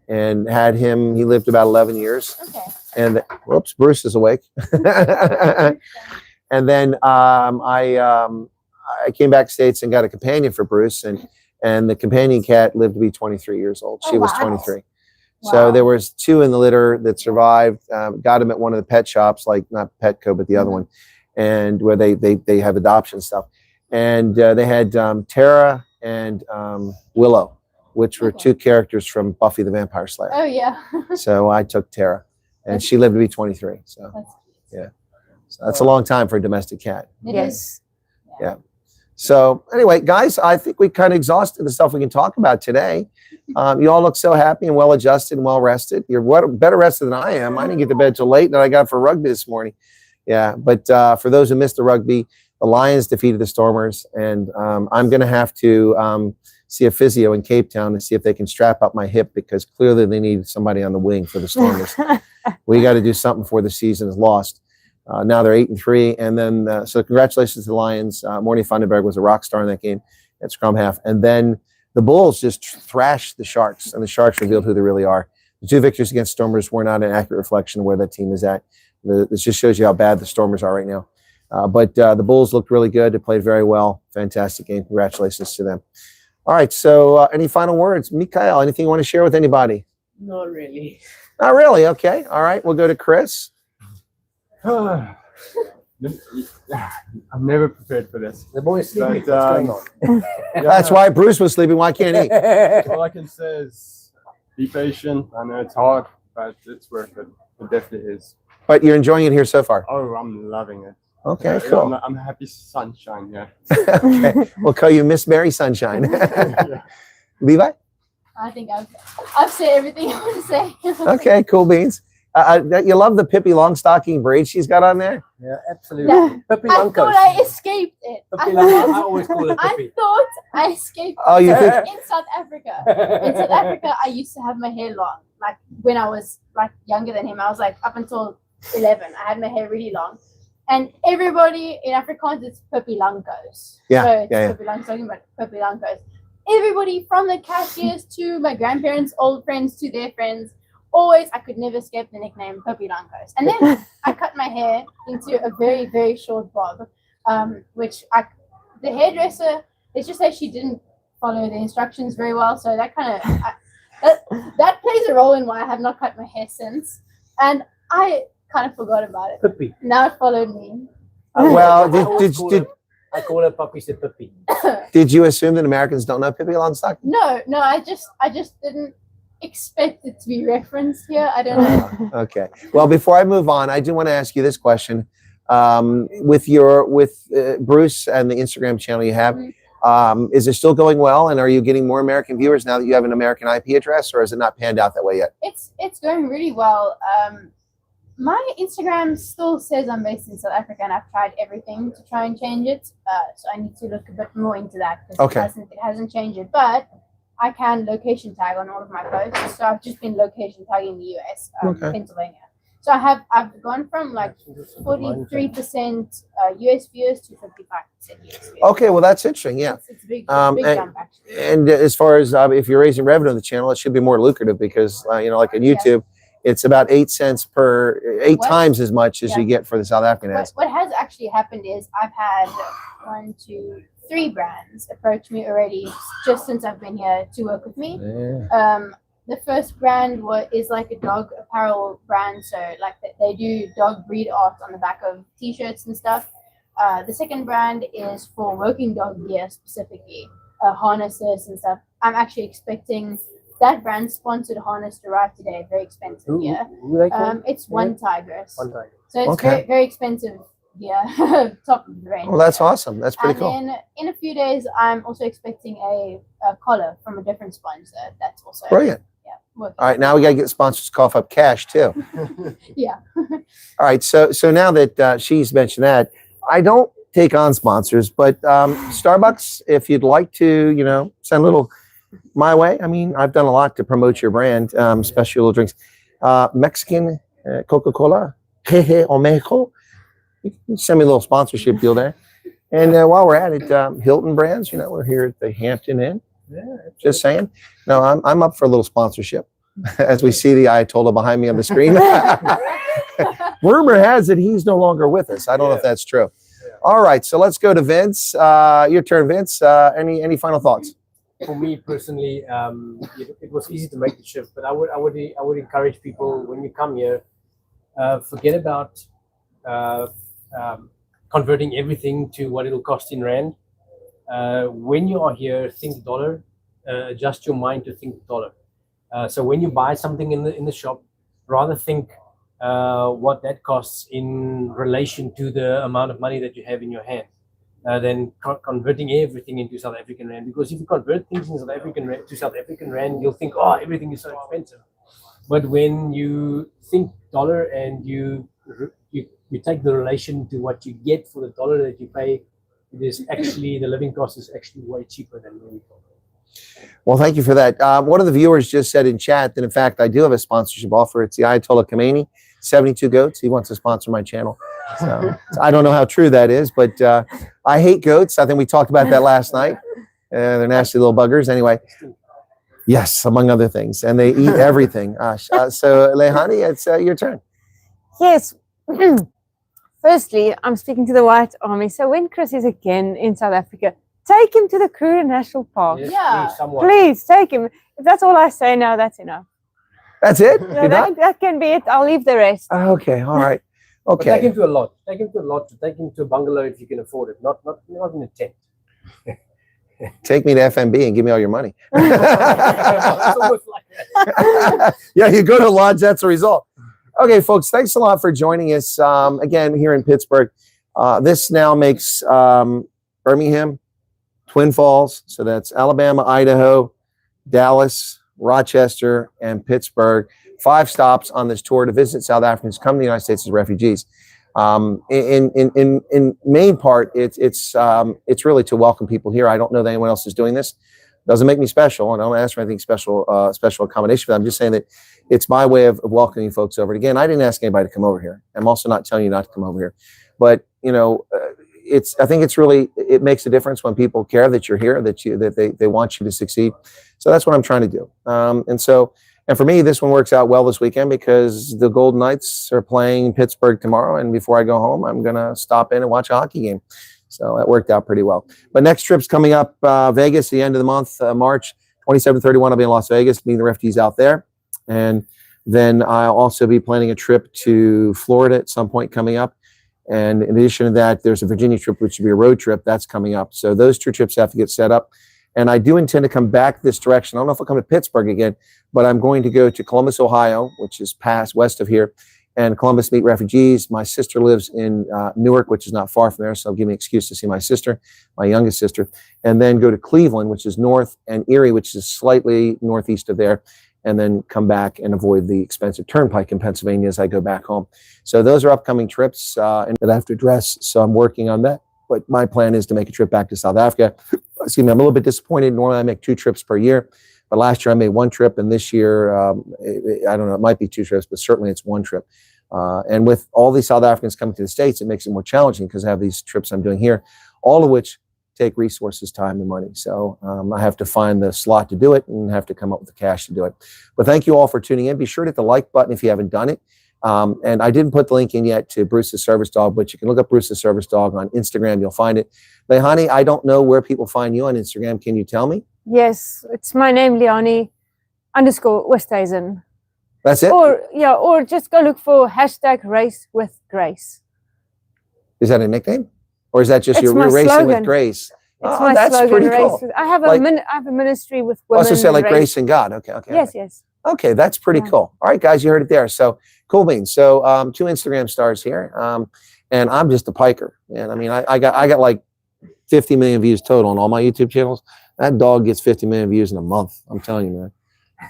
and had him. He lived about 11 years. Okay. And whoops, Bruce is awake. And then I came back to States and got a companion for Bruce, and the companion cat lived to be 23 years old. She was 23. Wow. So there was 2 in the litter that survived. Got him at one of the pet shops, like not Petco, but the other one, and where they have adoption stuff. And they had Tara and Willow, which were 2 characters from Buffy the Vampire Slayer. Oh yeah. So I took Tara, and she lived to be 23. So That's yeah, so that's a long time for a domestic cat. It Yes. is. Yeah. So anyway, guys, I think we kind of exhausted the stuff we can talk about today. You all look so happy and well adjusted and well rested. You're better rested than I am. I didn't get to bed till late, and I got for rugby this morning. Yeah, but for those who missed the rugby, the Lions defeated the Stormers, and I'm going to have to see a physio in Cape Town to see if they can strap up my hip, because clearly they need somebody on the wing for the Stormers. We got to do something before the season is lost. Now they're 8-3, and then so congratulations to the Lions. Morny Vandenberg was a rock star in that game at scrum half, and then the Bulls just thrashed the Sharks, and the Sharks revealed who they really are. The 2 victories against Stormers were not an accurate reflection of where that team is at. This just shows you how bad the Stormers are right now. But the Bulls looked really good. They played very well. Fantastic game. Congratulations to them. All right. So any final words? Mikhail, anything you want to share with anybody? Not really. Not really. Okay. All right. We'll go to Chris. I'm never prepared for this. The boy is sleeping. But, What's going on? That's why Bruce was sleeping. Why can't he? All I can say is be patient. I know it's hard, but it's worth it. It definitely is. But you're enjoying it here so far. Oh, I'm loving it. Okay, cool. I'm happy sunshine here. Okay. We'll call you Miss Mary Sunshine. Yeah. Levi? I think I've said everything I want to say. Okay, cool beans. You love the Pippi Longstocking braid she's got on there? Yeah, absolutely. Yeah. Pippi I Longcoat. thought I escaped it. Pippi Longcoat. I always call it I Pippi. thought I escaped Oh, you it think? in South Africa. In South Africa, I used to have my hair long. Like when I was like younger than him, I was like up until 11. I had my hair really long. And everybody in Afrikaans, it's Pippi Longcoat. Yeah, So it's yeah. Pippi Longstocking, but Pippi Longcoat. Everybody from the cashiers to my grandparents' old friends to their friends always, I could never escape the nickname Puppy Lankos. And then I cut my hair into a very, very short bob, which the hairdresser, let's just say she didn't follow the instructions very well. So that kind of, that plays a role in why I have not cut my hair since. And I kind of forgot about it. Puppy. Now it followed me. Well, I call her Puppy said Puppy. did you assume that Americans don't know Pippi Longstocking? No, I just didn't expect it to be referenced here. I don't know. Okay. Well, before I move on, I do want to ask you this question. With Bruce and the Instagram channel you have, is it still going well? And are you getting more American viewers now that you have an American IP address, or has it not panned out that way yet? It's going really well. My Instagram still says I'm based in South Africa, and I've tried everything to try and change it. So I need to look a bit more into that because it hasn't changed it. But I can location tag on all of my posts. So I've just been location tagging the US, Pennsylvania. So I've gone from like 43% US viewers to 55% US viewers. Okay, well that's interesting. Yeah, it's a big jump actually. And as far as if you're raising revenue on the channel, it should be more lucrative because like on YouTube, it's about 8 cents per 8 times as much as you get for the South African ads. What has actually happened is I've had 1, 2, 3 brands approach me already just since I've been here to work with me. Yeah. The first brand is like a dog apparel brand, so like they do dog breed art on the back of t-shirts and stuff. The second brand is for working dog gear specifically, harnesses and stuff. I'm actually expecting that brand sponsored harness to arrive today. Very expensive gear. It's One Tigress. So it's very, very expensive gear, top of the range. Well, that's awesome. That's pretty cool. And then in a few days, I'm also expecting a collar from a different sponsor. That's also Brilliant. Working. All right, now we got to get sponsors to cough up cash too. Yeah. All right, so now that she's mentioned that, I don't take on sponsors, but Starbucks, if you'd like to, send a little my way. I mean, I've done a lot to promote your brand, especially little drinks. Mexican Coca-Cola, Jeje o Mexico. You can send me a little sponsorship deal there. And while we're at it, Hilton Brands, we're here at the Hampton Inn. Yeah, just saying. No, I'm up for a little sponsorship. As we see the Ayatollah behind me on the screen. Rumor has it he's no longer with us. I don't know if that's true. Yeah. All right, so let's go to Vince. Your turn, Vince. Any final thoughts? For me personally, it was easy to make the shift, but I would encourage people when you come here, forget about converting everything to what it'll cost in rand. When you are here, think dollar. Adjust your mind to think dollar. So when you buy something in the shop, rather think what that costs in relation to the amount of money that you have in your hand, than converting everything into South African rand. Because if you convert things in South African rand to South African rand, you'll think, oh, everything is so expensive. But when you think dollar and you take the relation to what you get for the dollar that you pay, it is actually, the living cost is actually way cheaper than where we come. Well, thank you for that. One of the viewers just said in chat that, in fact, I do have a sponsorship offer. It's the Ayatollah Khomeini, 72 goats. He wants to sponsor my channel. So I don't know how true that is, but I hate goats. I think we talked about that last night. They're nasty little buggers. Anyway, yes, among other things. And they eat everything. So, Lehani, it's your turn. Yes. Firstly, I'm speaking to the White Army. So when Chris is again in South Africa, take him to the Kruger National Park. Yes, please take him. If that's all I say now, that's enough. That's it? No, that can be it. I'll leave the rest. Okay, all right. Okay. But take him to a lodge. Take him to a lodge. Take him to a bungalow if you can afford it. Not in a tent. Take me to FMB and give me all your money. Yeah, you go to lodge, that's the result. Okay, folks, thanks a lot for joining us again here in Pittsburgh. This now makes Birmingham, Twin Falls, so that's Alabama, Idaho, Dallas, Rochester, and Pittsburgh. 5 stops on this tour to visit South Africans come to the United States as refugees. In main part, it's really to welcome people here. I don't know that anyone else is doing this. Doesn't make me special, and I don't ask for anything special accommodation for that. I'm just saying that it's my way of welcoming folks over. Again, I didn't ask anybody to come over here. I'm also not telling you not to come over here, but I think it makes a difference when people care that you're here, that they want you to succeed. So that's what I'm trying to do. And And for me, this one works out well this weekend because the Golden Knights are playing Pittsburgh tomorrow. And before I go home, I'm going to stop in and watch a hockey game. So that worked out pretty well. But next trip's coming up, Vegas, the end of the month, March 27, 31. I'll be in Las Vegas, meeting the refugees out there. And then I'll also be planning a trip to Florida at some point coming up. And in addition to that, there's a Virginia trip, which would be a road trip. That's coming up. So those 2 trips have to get set up. And I do intend to come back this direction. I don't know if I'll come to Pittsburgh again, but I'm going to go to Columbus, Ohio, which is west of here, and Columbus meet refugees. My sister lives in Newark, which is not far from there, so I'll give me an excuse to see my sister, my youngest sister, and then go to Cleveland, which is north, and Erie, which is slightly northeast of there, and then come back and avoid the expensive turnpike in Pennsylvania as I go back home. So those are upcoming trips and that I have to address, so I'm working on that. But my plan is to make a trip back to South Africa. Excuse me, I'm a little bit disappointed. Normally I make 2 trips per year, but last year I made 1 trip, and this year, I don't know, it might be 2 trips, but certainly it's 1 trip. And with all these South Africans coming to the States, it makes it more challenging because I have these trips I'm doing here, all of which take resources, time, and money. So I have to find the slot to do it and have to come up with the cash to do it. But thank you all for tuning in. Be sure to hit the like button if you haven't done it. And I didn't put the link in yet to Bruce's Service Dog, but you can look up Bruce's Service Dog on Instagram. You'll find it. Leilani, I don't know where people find you on Instagram. Can you tell me? Yes, it's my name, Leilani_Oosthuizen. That's it? Or just go look for #RaceWithGrace. Is that a nickname? Or is that just It's your my racing slogan. with grace? It's Oh, my that's slogan, pretty Race cool. with, I have Like- I have a ministry with women. Also say like race. grace and God. Okay. Yes, yes. Okay, that's pretty Yeah. cool. All right, guys, you heard it there. So cool beans. So 2 Instagram stars here, and I'm just a piker. And I mean, I got like 50 million views total on all my YouTube channels. That dog gets 50 million views in a month. I'm telling you, man.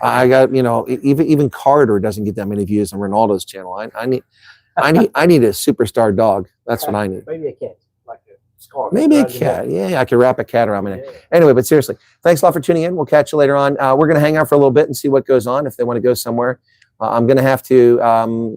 I got, even Carter doesn't get that many views on Ronaldo's channel. I need a superstar dog. That's what I need. Maybe a cat, like a scarf. Maybe a around your cat. neck. Yeah, I could wrap a cat around my neck. Yeah. Anyway, but seriously, thanks a lot for tuning in. We'll catch you later on. We're going to hang out for a little bit and see what goes on if they want to go somewhere. I'm going to have to,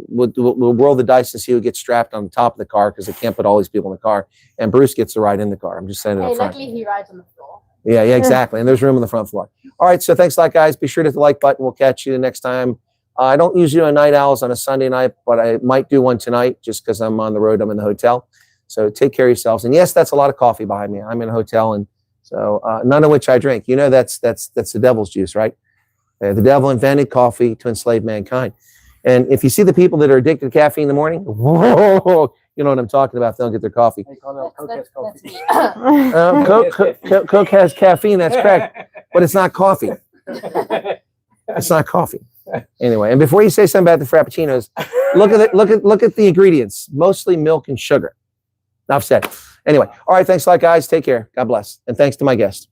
we'll roll the dice and see who gets strapped on the top of the car because I can't put all these people in the car. And Bruce gets to ride in the car. I'm just saying it Hey, up front. luckily he rides on the floor. Yeah, exactly. And there's room on the front floor. All right, so thanks a lot, guys. Be sure to hit the like button. We'll catch you next time. I don't usually do a night owls on a Sunday night, but I might do one tonight just because I'm on the road. I'm in the hotel. So take care of yourselves. And yes, that's a lot of coffee behind me. I'm in a hotel, and so none of which I drink. You know, that's the devil's juice, right? The devil invented coffee to enslave mankind. And if you see the people that are addicted to caffeine in the morning, whoa, you know what I'm talking about. They'll get their coffee. Hey, Connell, Coke has coffee. Coke has caffeine. That's correct, but it's not coffee. It's not coffee. Anyway, and before you say something about the frappuccinos, look at the ingredients. Mostly milk and sugar. Enough said. Anyway, all right. Thanks a lot, guys. Take care. God bless, and thanks to my guest.